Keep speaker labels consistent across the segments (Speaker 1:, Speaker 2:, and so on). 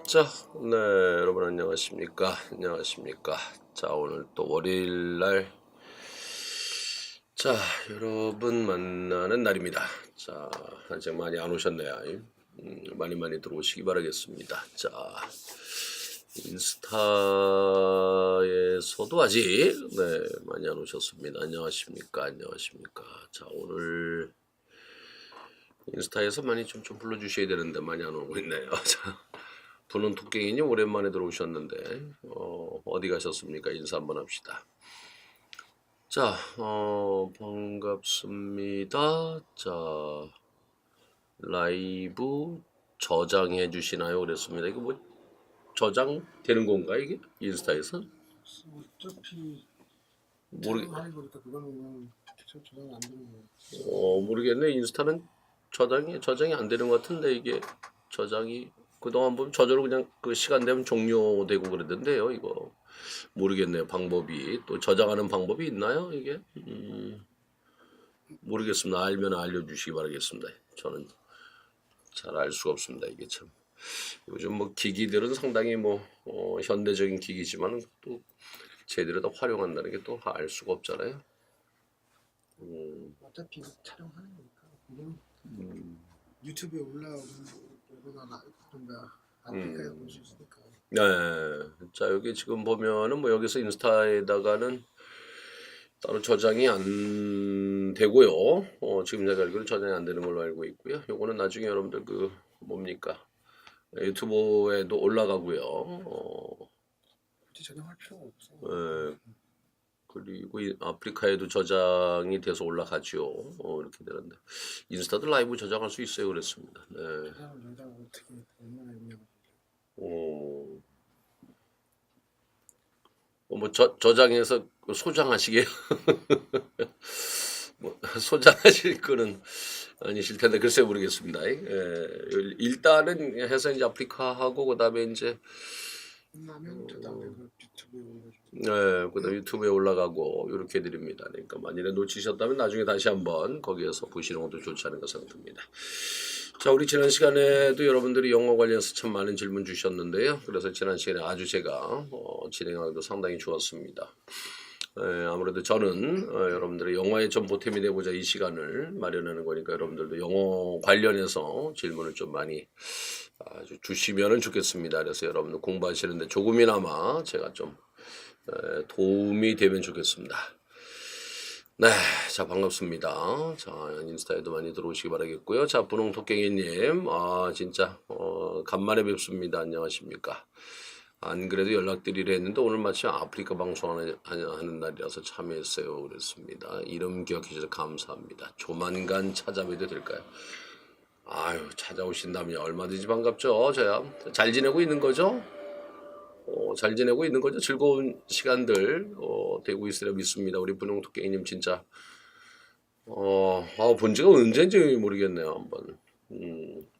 Speaker 1: 자, 네, 여러분 안녕하십니까? 안녕하십니까? 자, 오늘 또 월요일 날, 자, 여러분 만나는 날입니다. 자, 아직 많이 안 오셨네요. 많이 들어오시기 바라겠습니다. 자, 인스타에서도 아직, 네, 많이 안 오셨습니다. 안녕하십니까? 안녕하십니까? 자, 오늘 인스타에서 많이 좀 불러주셔야 되는데 많이 안 오고 있네요. 자. 분은 토깽이님 오랜만에 들어오셨는데 어디 가셨습니까? 인사 한번 합시다. 자, 반갑습니다. 자, 라이브 저장해 주시나요? 그랬습니다. 이거 뭐 저장 되는 건가 이게 인스타에서?
Speaker 2: 어차피
Speaker 1: 모르
Speaker 2: 하는 거니까 그거는 저장 안 되는 거예요.
Speaker 1: 모르겠네. 인스타는 저장이 안 되는 것 같은데 이게 저장이 그동안 보면 저절로 그냥 그 시간 되면 종료되고 그러던데요. 이거 모르겠네요. 방법이 또 저장하는 방법이 있나요? 이게 모르겠습니다. 알면 알려주시기 바라겠습니다. 저는 잘 알 수가 없습니다. 이게 참 요즘 뭐 기기들은 상당히 뭐 현대적인 기기지만 또 제대로 다 활용한다는 게 또 알 수가 없잖아요.
Speaker 2: 어차피 촬영하는 거니까 그건 유튜브에 올라오거나 그런가 아프리카에 볼 수 있으니까.
Speaker 1: 네. 자, 여기 지금 보면은 뭐 여기서 인스타에다가는 따로 저장이 안 되고요. 지금 제가 알기로는 저장이 안 되는 걸로 알고 있고요. 요거는 나중에 여러분들 그 뭡니까? 유튜브에도 올라가고요.
Speaker 2: 굳이 저장할 필요가 없어.
Speaker 1: 그리고 아프리카에도 저장이 돼서 올라가죠. 이렇게 되는데 인스타도 라이브 저장할 수 있어요. 그랬습니다. 네.
Speaker 2: 저장을 어떻게 얼마나 의미하고.
Speaker 1: 뭐 저장해서 소장하시게요. 뭐 소장하실 거는 아니실 텐데 글쎄 모르겠습니다. 일단은 해서 이제 아프리카하고 그다음에 이제
Speaker 2: 끝나면 저장돼서 유튜브에 올려주고.
Speaker 1: 네, 그다음 유튜브에 올라가고 이렇게 드립니다. 그러니까 만일에 놓치셨다면 나중에 다시 한번 거기에서 보시는 것도 좋지 않을까 생각합니다. 자, 우리 지난 시간에도 여러분들이 영어 관련해서 참 많은 질문 주셨는데요. 그래서 지난 시간에 아주 제가 진행하기도 상당히 좋았습니다. 아무래도 저는 여러분들의 영어의 좀 보탬이 되고자 이 시간을 마련하는 거니까 여러분들도 영어 관련해서 질문을 좀 많이 아주 주시면 좋겠습니다. 그래서 여러분들 공부하시는데 조금이나마 제가 좀 도움이 되면 좋겠습니다. 네, 자 반갑습니다. 자 인스타에도 많이 들어오시기 바라겠고요. 자 분홍토깽이님, 진짜 간만에 뵙습니다. 안녕하십니까? 안 그래도 연락드리려 했는데 오늘 마침 아프리카 방송하는 날이라서 참여했어요. 그랬습니다. 이름 기억해 주셔서 감사합니다. 조만간 찾아뵈도 될까요? 아유 찾아오신다면 얼마든지 반갑죠. 저야 잘 지내고 있는 거죠? 잘 지내고 있는 거죠? 즐거운 시간들 되고 있으려 믿습니다. 우리 분홍토깽이님 진짜 본 지가 언제인지 모르겠네요. 한번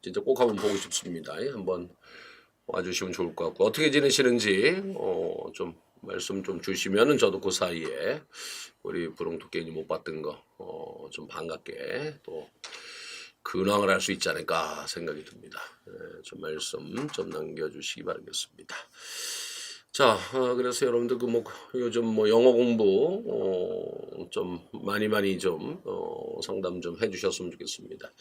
Speaker 1: 진짜 꼭 한번 보고 싶습니다. 한번 와주시면 좋을 것 같고 어떻게 지내시는지 좀 말씀 좀 주시면은 저도 그 사이에 우리 분홍토깽이 못 봤던 거 좀 반갑게 또 근황을 할 수 있지 않을까 생각이 듭니다. 좀 말씀 좀 남겨주시기 바라겠습니다. 자, 그래서 여러분들 그 뭐 요즘 뭐 영어 공부 좀 많이 좀 상담 좀 해주셨으면 좋겠습니다.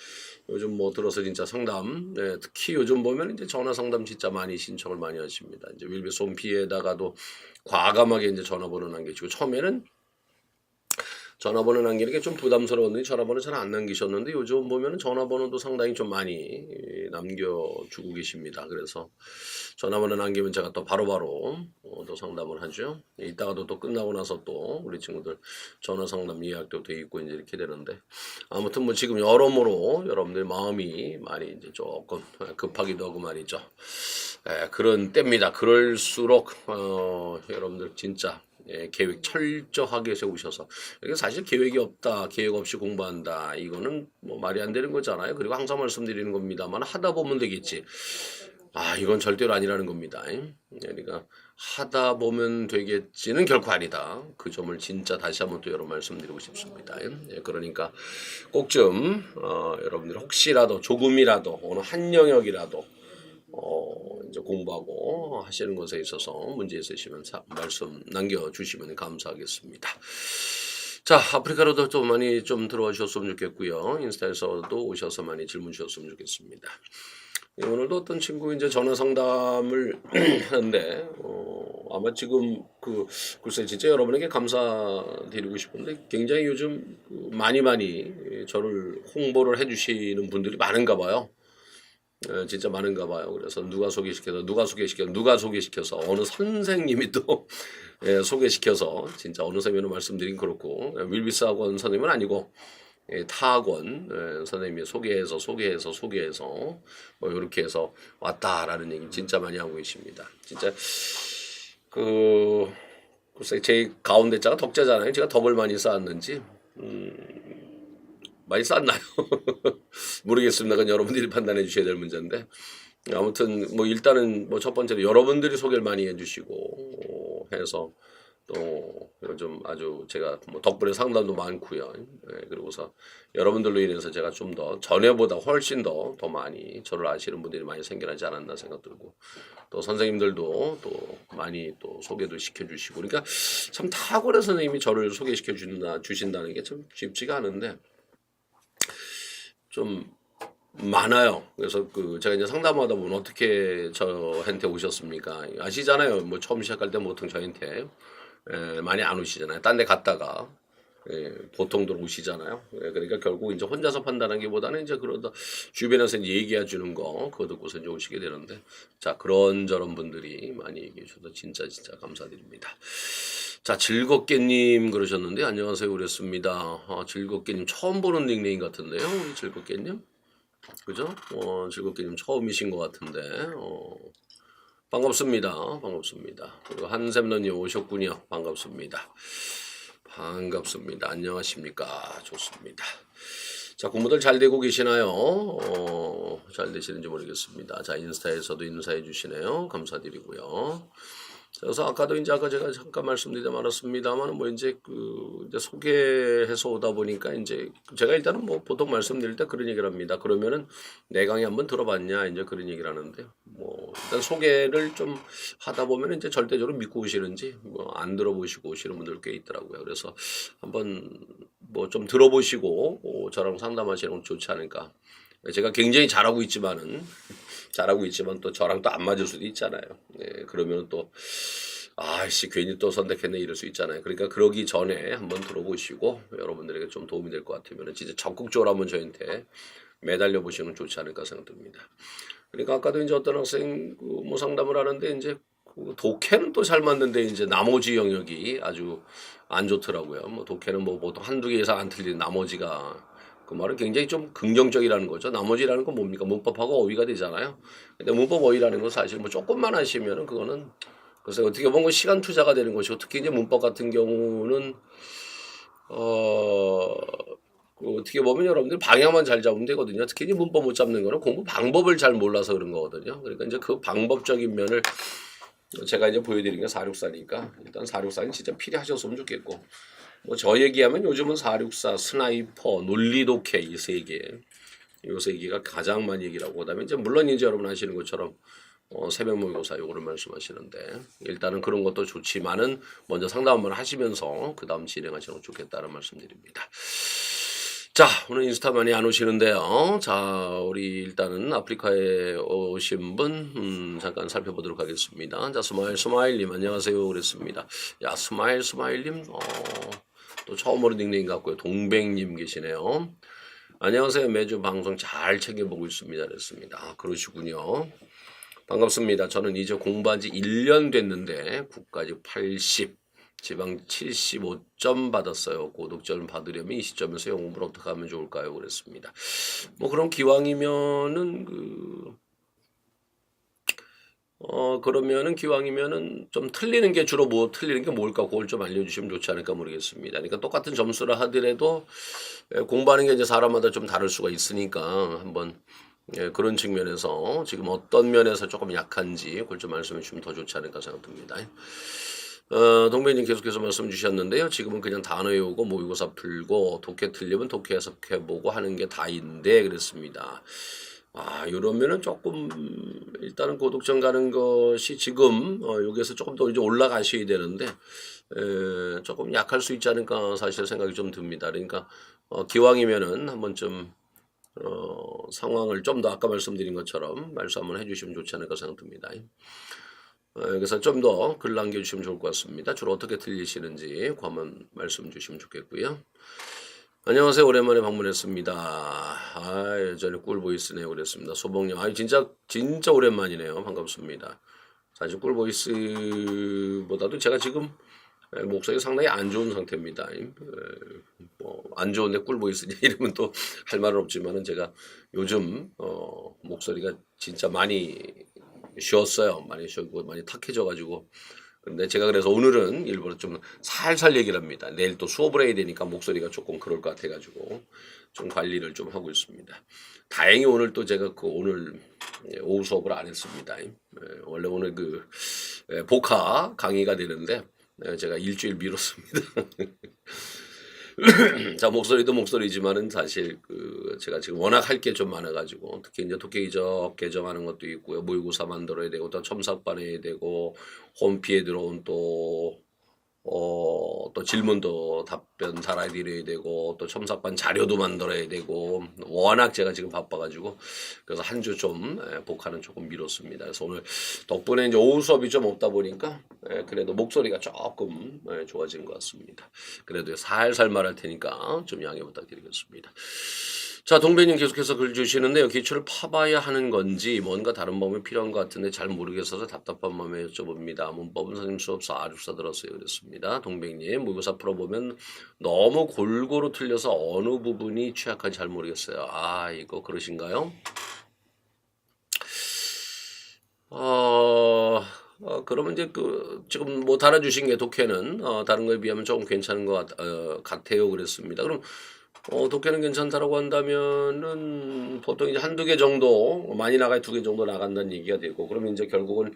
Speaker 1: 요즘 뭐 들어서 진짜 상담, 특히 요즘 보면 이제 전화 상담 진짜 많이 신청을 많이 하십니다. 이제 윌비손피에다가도 과감하게 이제 전화번호 남기시고 처음에는 전화번호 남기는 게 좀 부담스러웠는데 전화번호 잘 안 남기셨는데 요즘 보면은 전화번호도 상당히 좀 많이 남겨주고 계십니다. 그래서 전화번호 남기면 제가 또 바로바로 또 상담을 하죠. 이따가도 또 끝나고 나서 또 우리 친구들 전화 상담 예약도 돼 있고 이제 이렇게 되는데 아무튼 뭐 지금 여러모로 여러분들 마음이 많이 이제 조금 급하기도 하고 말이죠. 그런 때입니다. 그럴수록 여러분들 진짜 계획 철저하게 세우셔서 이게 사실 계획이 없다, 계획 없이 공부한다 이거는 뭐 말이 안 되는 거잖아요. 그리고 항상 말씀드리는 겁니다만 하다 보면 되겠지. 이건 절대로 아니라는 겁니다. 그러니까 하다 보면 되겠지는 결코 아니다. 그 점을 진짜 다시 한번 또 여러분 말씀드리고 싶습니다. 그러니까 꼭 좀 여러분들 혹시라도 조금이라도 어느 한 영역이라도 이제 공부하고 하시는 것에 있어서 문제 있으시면 말씀 남겨주시면 감사하겠습니다. 자, 아프리카로도 좀 많이 좀 들어와 주셨으면 좋겠고요. 인스타에서도 오셔서 많이 질문 주셨으면 좋겠습니다. 오늘도 어떤 친구 이제 전화 상담을 하는데 아마 지금 글쎄 진짜 여러분에게 감사드리고 싶은데 굉장히 요즘 많이 저를 홍보를 해주시는 분들이 많은가 봐요. 진짜 많은가 봐요. 그래서 누가 소개시켜서 어느 선생님이 또 소개시켜서 진짜 어느 선생님은 말씀드린 그렇고 윌비스 학원 선생님은 아니고 타학원 선생님이 소개해서 뭐 이렇게 해서 왔다라는 얘기 진짜 많이 하고 계십니다. 진짜 글쎄 제 가운데 자가 덕자잖아요. 제가 덕을 많이 쌓았는지 많이 쌓나요? 모르겠습니다. 그건 여러분들이 판단해 주셔야 될 문제인데 아무튼 뭐 일단은 뭐 첫 번째로 여러분들이 소개를 많이 해주시고 해서 또 요즘 아주 제가 뭐 덕분에 상담도 많고요. 그리고서 여러분들로 인해서 제가 좀 더 전에보다 훨씬 더 많이 저를 아시는 분들이 많이 생겨나지 않았나 생각 들고 또 선생님들도 또 많이 또 소개도 시켜주시고 그러니까 참 탁월한 선생님이 저를 소개시켜 주신다는 게 참 쉽지가 않은데 좀 많아요. 그래서 제가 이제 상담하다 보면 어떻게 저한테 오셨습니까? 아시잖아요. 뭐 처음 시작할 때 보통 저한테 많이 안 오시잖아요. 딴 데 갔다가 보통들 오시잖아요. 그러니까 결국 이제 혼자서 판단하기보다는 이제 그러다 주변에서 이제 얘기해 주는 거 그거 듣고서 이제 오시게 되는데 자 그런저런 분들이 많이 얘기해 주셔서 진짜 감사드립니다. 자 즐겁게님 그러셨는데 안녕하세요 그랬습니다. 즐겁게님 처음 보는 닉네임 같은데요. 우리 즐겁게님 그죠? 즐겁게님 처음이신 것 같은데 반갑습니다. 그리고 한샘너님 오셨군요. 반갑습니다. 안녕하십니까. 좋습니다. 자, 공부들 잘 되고 계시나요? 잘 되시는지 모르겠습니다. 자, 인스타에서도 인사해 주시네요. 감사드리고요. 그래서 아까 제가 잠깐 말씀드리다 말았습니다만 뭐 이제 이제 소개해서 오다 보니까 이제 제가 일단은 뭐 보통 말씀드릴 때 그런 얘기를 합니다. 그러면은 내 강의 한번 들어봤냐 이제 그런 얘기를 하는데요. 뭐 일단 소개를 좀 하다 보면 이제 절대적으로 믿고 오시는지 뭐 안 들어보시고 오시는 분들 꽤 있더라고요. 그래서 한번 뭐 좀 들어보시고 저랑 상담하시는 건 좋지 않을까. 제가 굉장히 잘하고 있지만 또 저랑 또 안 맞을 수도 있잖아요. 그러면 또 아이씨 괜히 또 선택했네 이럴 수 있잖아요. 그러니까 그러기 전에 한번 들어보시고 여러분들에게 좀 도움이 될 것 같으면 진짜 적극적으로 한번 저한테 매달려 보시면 좋지 않을까 생각됩니다. 그러니까 아까도 이제 어떤 학생 뭐 상담을 하는데 이제 독해는 또 잘 맞는데 이제 나머지 영역이 아주 안 좋더라고요. 뭐 독해는 뭐 보통 한두 개 이상 안 틀리는 나머지가 그 말은 굉장히 좀 긍정적이라는 거죠. 나머지라는 건 뭡니까? 문법하고 어휘가 되잖아요. 근데 문법 어휘라는 건 사실 뭐 조금만 하시면은 그거는 그래서 어떻게 보면 시간 투자가 되는 것이고 특히 이제 문법 같은 경우는 어떻게 보면 여러분들 방향만 잘 잡으면 되거든요. 특히 이제 문법 못 잡는 거는 공부 방법을 잘 몰라서 그런 거거든요. 그러니까 이제 그 방법적인 면을 제가 이제 보여드린 게 464니까 일단 464는 진짜 필요하셨으면 좋겠고 뭐 저 얘기하면 요즘은 464, 스나이퍼, 논리독해 이 세 개, 요 세 개가 가장 많이 얘기를 하고 그다음에 이제 물론 이제 여러분 아시는 것처럼 새벽 모의고사 요거를 말씀하시는데 일단은 그런 것도 좋지만은 먼저 상담 한번 하시면서 그 다음 진행하시는 거 좋겠다는 말씀드립니다. 자 오늘 인스타 많이 안 오시는데요. 자 우리 일단은 아프리카에 오신 분 잠깐 살펴보도록 하겠습니다. 자 스마일님 안녕하세요 그랬습니다. 야 스마일님 또 처음으로 닉네임 같고요. 동백님 계시네요. 안녕하세요. 매주 방송 잘 챙겨보고 있습니다. 그랬습니다. 그러시군요. 반갑습니다. 저는 이제 공부한 지 1년 됐는데 국가직 80, 지방 75점 받았어요. 고득점 받으려면 이 시점에서 영어 공부를 어떻게 하면 좋을까요? 그랬습니다. 뭐 그런 기왕이면은 기왕이면은 좀 틀리는 게 주로 뭐 틀리는 게 뭘까 그걸 좀 알려주시면 좋지 않을까 모르겠습니다. 그러니까 똑같은 점수를 하더라도 공부하는 게 이제 사람마다 좀 다를 수가 있으니까 한번 그런 측면에서 지금 어떤 면에서 조금 약한지 그걸 좀 말씀해 주시면 더 좋지 않을까 생각됩니다. 동배님 계속해서 말씀 주셨는데요. 지금은 그냥 단어 외우고 모의고사 풀고 독해 틀리면 독해 해석해보고 하는 게 다인데 그랬습니다. 이러면은 조금 일단은 고독점 가는 것이 지금 여기에서 조금 더 이제 올라가셔야 되는데 조금 약할 수 있지 않을까 사실 생각이 좀 듭니다. 그러니까 기왕이면은 한 번쯤 상황을 좀 더 아까 말씀드린 것처럼 말씀 한번 해주시면 좋지 않을까 생각됩니다. 그래서 좀 더 글 남겨주시면 좋을 것 같습니다. 주로 어떻게 들리시는지 그 한번 말씀 주시면 좋겠고요. 안녕하세요. 오랜만에 방문했습니다. 여전히 꿀보이스네요. 그랬습니다. 소봉님. 진짜 오랜만이네요. 반갑습니다. 사실 꿀보이스보다도 제가 지금 목소리가 상당히 안 좋은 상태입니다. 안 좋은데 꿀보이스냐 이러면 또 할 말은 없지만은 제가 요즘 목소리가 진짜 많이 쉬었어요. 많이 쉬고 많이 탁해져가지고. 근데 제가 그래서 오늘은 일부러 좀 살살 얘기를 합니다. 내일 또 수업을 해야 되니까 목소리가 조금 그럴 것 같아가지고 좀 관리를 좀 하고 있습니다. 다행히 오늘 또 제가 오늘 오후 수업을 안 했습니다. 원래 오늘 복화 강의가 되는데 제가 일주일 미뤘습니다. 자, 목소리도 목소리지만은 사실 제가 지금 워낙 할 게 좀 많아가지고 특히 이제 독해이적 개정하는 것도 있고요. 모의고사 만들어야 되고 또 첨삭반 해야 되고 홈피에 들어온 또 질문도 답변 달아야 되고 또 첨삭반 자료도 만들어야 되고 워낙 제가 지금 바빠가지고 그래서 한 주 좀 복화는 조금 미뤘습니다. 그래서 오늘 덕분에 이제 오후 수업이 좀 없다 보니까 그래도 목소리가 조금 좋아진 것 같습니다. 그래도 살살 말할 테니까 좀 양해 부탁드리겠습니다. 자, 동배님 계속해서 글 주시는데요. 기초를 파봐야 하는 건지 뭔가 다른 방법이 필요한 것 같은데 잘 모르겠어서 답답한 마음에 여쭤봅니다. 문법은 선생님 수업 464 들었어요. 그랬습니다. 동배님 모의고사 풀어보면 너무 골고루 틀려서 어느 부분이 취약한지 잘 모르겠어요. 이거 그러신가요? 그러면 이제 지금 뭐 달아주신 게 독해는 다른 거에 비하면 조금 괜찮은 것 같아요. 그랬습니다. 그럼 독해는 괜찮다라고 한다면은 보통 이제 한두 개 정도 많이 나가야 2개 정도 나간다는 얘기가 되고 그러면 이제 결국은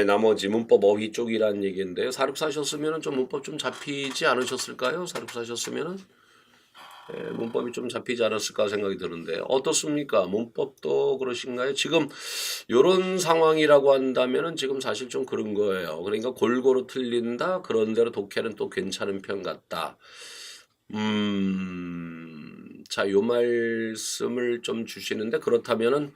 Speaker 1: 나머지 문법 어휘 쪽이라는 얘기인데 464 하셨으면은 좀 문법 좀 잡히지 않으셨을까요? 464 하셨으면은 문법이 좀 잡히지 않았을까 생각이 드는데 어떻습니까? 문법도 그러신가요? 지금 요런 상황이라고 한다면은 지금 사실 좀 그런 거예요. 그러니까 골고루 틀린다. 그런대로 독해는 또 괜찮은 편 같다. 자, 요 말씀을 좀 주시는데 그렇다면은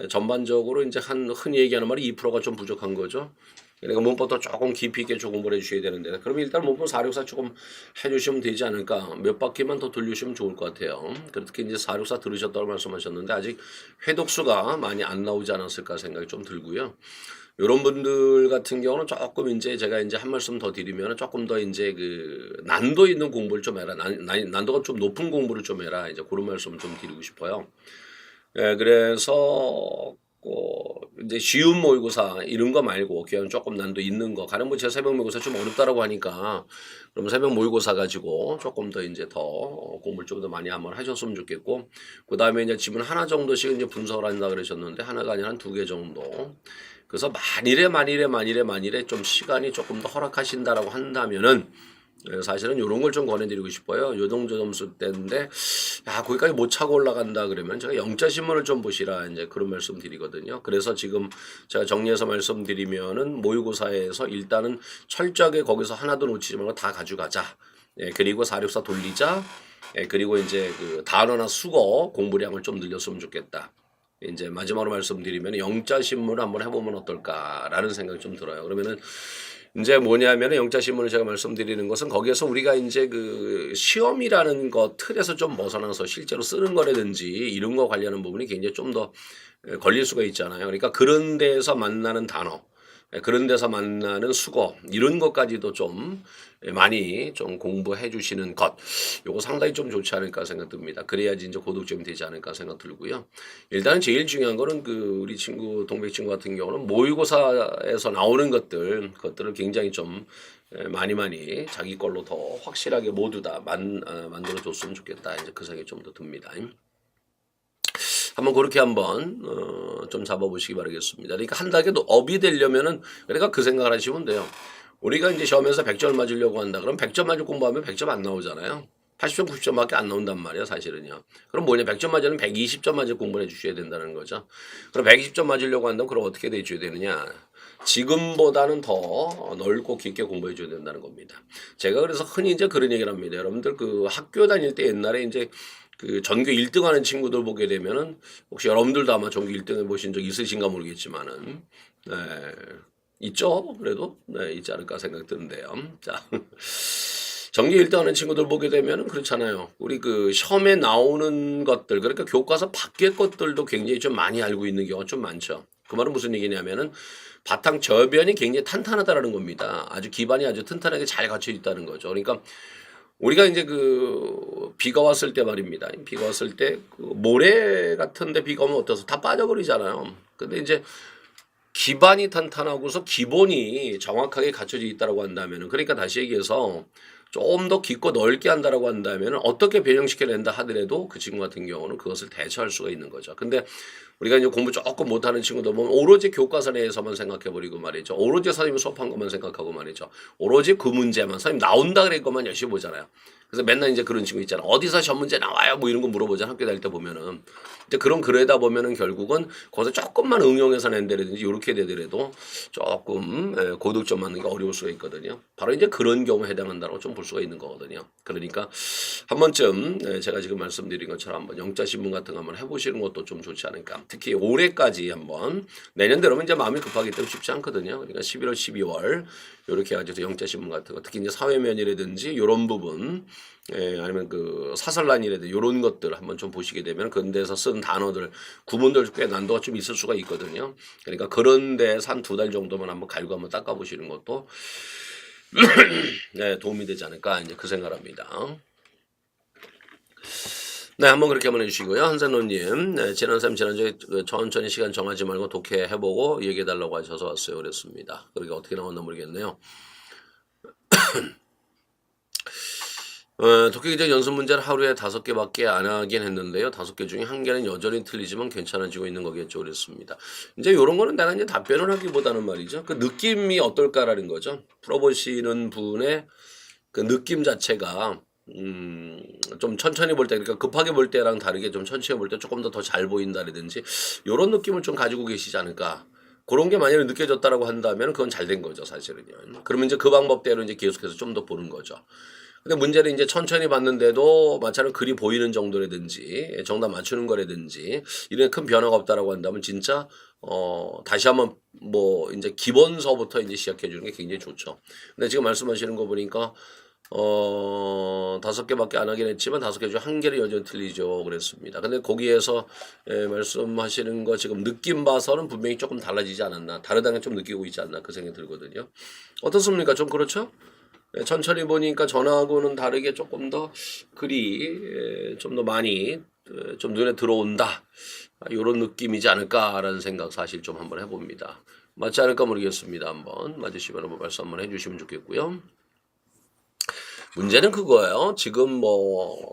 Speaker 1: 전반적으로 이제 흔히 얘기하는 말이 2%가 좀 부족한 거죠. 그러니까 문법도 조금 깊이 있게 조금 공부를 해주셔야 되는데 그러면 일단 문법 464 조금 해주시면 되지 않을까. 몇 바퀴만 더 돌려주시면 좋을 것 같아요. 특히 이제 464 들으셨다고 말씀하셨는데 아직 회독수가 많이 안 나오지 않았을까 생각이 좀 들고요. 이런 분들 같은 경우는 조금 이제 제가 이제 한 말씀 더 드리면 조금 더 이제 난도 있는 공부를 좀 해라. 난도가 좀 높은 공부를 좀 해라. 이제 그런 말씀을 좀 드리고 싶어요. 그래서 이제 쉬운 모의고사 이런 거 말고 그냥 조금 난도 있는 거 가령 제 새벽 모의고사 좀 어렵다라고 하니까 그럼 새벽 모의고사 가지고 조금 더 이제 더 공부를 좀 더 많이 한번 하셨으면 좋겠고 그 다음에 이제 지문 하나 정도씩 이제 분석을 한다 그러셨는데 하나가 아니라 한 2개 정도. 그래서 만일에 좀 시간이 조금 더 허락하신다라고 한다면은 사실은 이런 걸 좀 권해드리고 싶어요. 요 정도 점수 때인데 거기까지 못 차고 올라간다 그러면 제가 영자신문을 좀 보시라 이제 그런 말씀 드리거든요. 그래서 지금 제가 정리해서 말씀드리면은 모의고사에서 일단은 철저하게 거기서 하나도 놓치지 말고 다 가져가자. 그리고 464 돌리자. 그리고 이제 단어나 수거 공부량을 좀 늘렸으면 좋겠다. 이제 마지막으로 말씀드리면 영자신문을 한번 해보면 어떨까라는 생각이 좀 들어요. 그러면은 이제 뭐냐면은 영자신문을 제가 말씀드리는 것은 거기에서 우리가 이제 시험이라는 것 틀에서 좀 벗어나서 실제로 쓰는 거라든지 이런 거 관련한 부분이 굉장히 좀 더 걸릴 수가 있잖아요. 그러니까 그런 데서 만나는 단어, 그런 데서 만나는 수거 이런 것까지도 좀 많이 좀 공부해 주시는 것 요거 상당히 좀 좋지 않을까 생각 듭니다. 그래야지 이제 고득점이 되지 않을까 생각 들고요. 일단은 제일 중요한 거는 우리 친구 동백 친구 같은 경우는 모의고사에서 나오는 그것들을 굉장히 좀 많이 자기 걸로 더 확실하게 모두 다 만들어 줬으면 좋겠다. 이제 그 생각이 좀 더 듭니다. 한번 그렇게 한번 좀 잡아보시기 바라겠습니다. 그러니까 한 단계 업이 되려면은 그러니까 그 생각을 하시면 돼요. 우리가 이제 시험에서 100점 맞으려고 한다. 그럼 100점 맞을 공부하면 100점 안 나오잖아요. 80점, 90점밖에 안 나온단 말이야, 사실은요. 그럼 뭐냐, 100점 맞으면 120점 맞을 공부를 해주셔야 된다는 거죠. 그럼 120점 맞으려고 한다면 그럼 어떻게 해줘야 되느냐? 지금보다는 더 넓고 깊게 공부해 줘야 된다는 겁니다. 제가 그래서 흔히 이제 그런 얘기를 합니다. 여러분들 그 학교 다닐 때 옛날에 이제 그 전교 1등 하는 친구들 보게 되면은 혹시 여러분들도 아마 전교 1등 해보신 적 있으신가 모르겠지만은, 네, 있죠? 그래도, 네, 있지 않을까 생각 드는데요. 자. 전교 1등 하는 친구들 보게 되면은 그렇잖아요. 우리 그 시험에 나오는 것들, 그러니까 교과서 밖의 것들도 굉장히 좀 많이 알고 있는 경우가 좀 많죠. 그 말은 무슨 얘기냐면은 바탕 저변이 굉장히 탄탄하다라는 겁니다. 아주 기반이 아주 튼튼하게 잘 갖춰 있다는 거죠. 그러니까 우리가 이제 그 비가 왔을 때 말입니다. 비가 왔을 때 그 모래 같은데 비가 오면 어떠서 다 빠져버리잖아요. 근데 이제 기반이 탄탄하고서 기본이 정확하게 갖춰져 있다라고 한다면은, 그러니까 다시 얘기해서 좀 더 깊고 넓게 한다라고 한다면은 어떻게 변형시켜낸다 하더라도 그 친구 같은 경우는 그것을 대처할 수가 있는 거죠. 근데 우리가 이제 공부 조금 못하는 친구들 보면 오로지 교과서 내에서만 생각해버리고 말이죠. 오로지 선생님이 수업한 것만 생각하고 말이죠. 오로지 그 문제만 선생님 나온다 그래 것만 열심히 보잖아요. 그래서 맨날 이제 그런 친구 있잖아. 어디서 시험 문제 나와요? 뭐 이런 거 물어보잖아. 학교 다닐 때 보면은. 이제 그런 글에다 보면은 결국은 거기서 조금만 응용해서 낸다든지 이렇게 되더라도 조금 고득점 맞는 게 어려울 수가 있거든요. 바로 이제 그런 경우에 해당한다고 좀 볼 수가 있는 거거든요. 그러니까 한 번쯤 제가 지금 말씀드린 것처럼 한번 영자 신문 같은 거 한번 해보시는 것도 좀 좋지 않을까. 특히 올해까지 한번, 내년 되면 이제 마음이 급하기 때문에 쉽지 않거든요. 그러니까 11월, 12월 이렇게 해가지고 영자 신문 같은 거, 특히 이제 사회면이라든지 이런 부분, 아니면 그 사설란이라든지 이런 것들 한번 좀 보시게 되면 그런 데서 쓴 단어들, 구문들 꽤 난도가 좀 있을 수가 있거든요. 그러니까 그런 데서 한 2달 정도만 한번 갈고 한번 닦아보시는 것도 네, 도움이 되지 않을까 이제 그 생각합니다. 네, 한번 그렇게 한번 해주시고요. 한산호님, 네, 지난주에 천천히 시간 정하지 말고 독해 해보고 얘기해달라고 하셔서 왔어요. 그랬습니다. 그러게 어떻게 나왔나 모르겠네요. 독해 기적 연습 문제를 하루에 5개밖에 안 하긴 했는데요. 5개 중에 1개는 여전히 틀리지만 괜찮아지고 있는 거겠죠. 그랬습니다. 이제 이런 거는 내가 이제 답변을 하기보다는 말이죠. 그 느낌이 어떨까라는 거죠. 풀어보시는 분의 그 느낌 자체가 좀 천천히 볼 때, 그러니까 급하게 볼 때랑 다르게 좀 천천히 볼 때 조금 더 잘 보인다라든지 이런 느낌을 좀 가지고 계시지 않을까. 그런 게 만약에 느껴졌다라고 한다면 그건 잘 된 거죠, 사실은요. 그러면 이제 그 방법대로 이제 계속해서 좀 더 보는 거죠. 근데 문제는 이제 천천히 봤는데도 마찬가지로 글이 보이는 정도라든지 정답 맞추는 거라든지 이런 큰 변화가 없다라고 한다면 진짜 다시 한번 뭐 이제 기본서부터 이제 시작해 주는 게 굉장히 좋죠. 근데 지금 말씀하시는 거 보니까 5개밖에 안 하긴 했지만 5개 중 1개를 여전히 틀리죠. 그랬습니다. 근데 거기에서 말씀하시는 거 지금 느낌 봐서는 분명히 조금 달라지지 않았나, 다르다는 좀 느끼고 있지 않나 그 생각이 들거든요. 어떻습니까? 좀 그렇죠? 천천히 보니까 전하고는 다르게 조금 더 글이 좀 더 많이 좀 눈에 들어온다. 이런 느낌이지 않을까라는 생각 사실 좀 한번 해봅니다. 맞지 않을까 모르겠습니다. 한번 맞으시면 한번 말씀 한번 해주시면 좋겠고요. 문제는 그거예요. 지금 뭐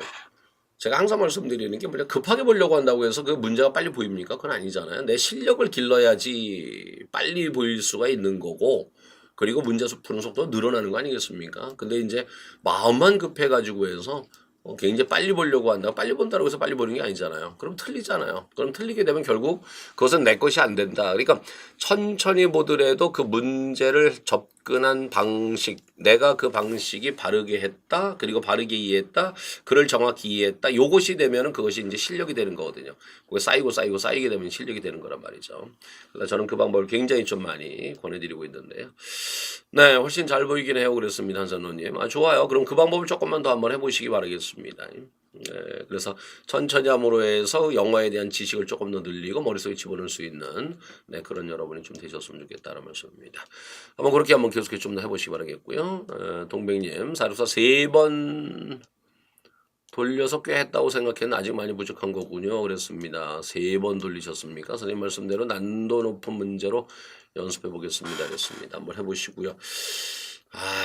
Speaker 1: 제가 항상 말씀드리는 게 뭐냐, 급하게 보려고 한다고 해서 그 문제가 빨리 보입니까? 그건 아니잖아요. 내 실력을 길러야지 빨리 보일 수가 있는 거고, 그리고 문제 푸는 속도가 늘어나는 거 아니겠습니까? 근데 이제 마음만 급해가지고 해서 굉장히 빨리 보려고 한다. 빨리 본다고 해서 빨리 보는 게 아니잖아요. 그럼 틀리잖아요. 그럼 틀리게 되면 결국 그것은 내 것이 안 된다. 그러니까 천천히 보더라도 그 문제를 접근한 방식, 내가 그 방식이 바르게 했다, 그리고 바르게 이해했다, 글을 정확히 이해했다. 요것이 되면은 그것이 이제 실력이 되는 거거든요. 그게 쌓이게 되면 실력이 되는 거란 말이죠. 그래서 저는 그 방법을 굉장히 좀 많이 권해드리고 있는데요. 네, 훨씬 잘 보이긴 해요. 그랬습니다, 한선호님. 좋아요. 그럼 그 방법을 조금만 더 한번 해보시기 바라겠습니다. 네, 그래서 천천히 함으로 해서 영어에 대한 지식을 조금 더 늘리고 머릿속에 집어넣을 수 있는 그런 여러분이 좀 되셨으면 좋겠다는 말씀입니다. 한번 그렇게 한번 계속해서 좀 더 해보시기 바라겠고요. 동백님, 사립사 3번 돌려서 꽤 했다고 생각했는데 아직 많이 부족한 거군요. 그랬습니다. 3번 돌리셨습니까? 선생님 말씀대로 난도 높은 문제로 연습해 보겠습니다. 그랬습니다. 한번 해보시고요.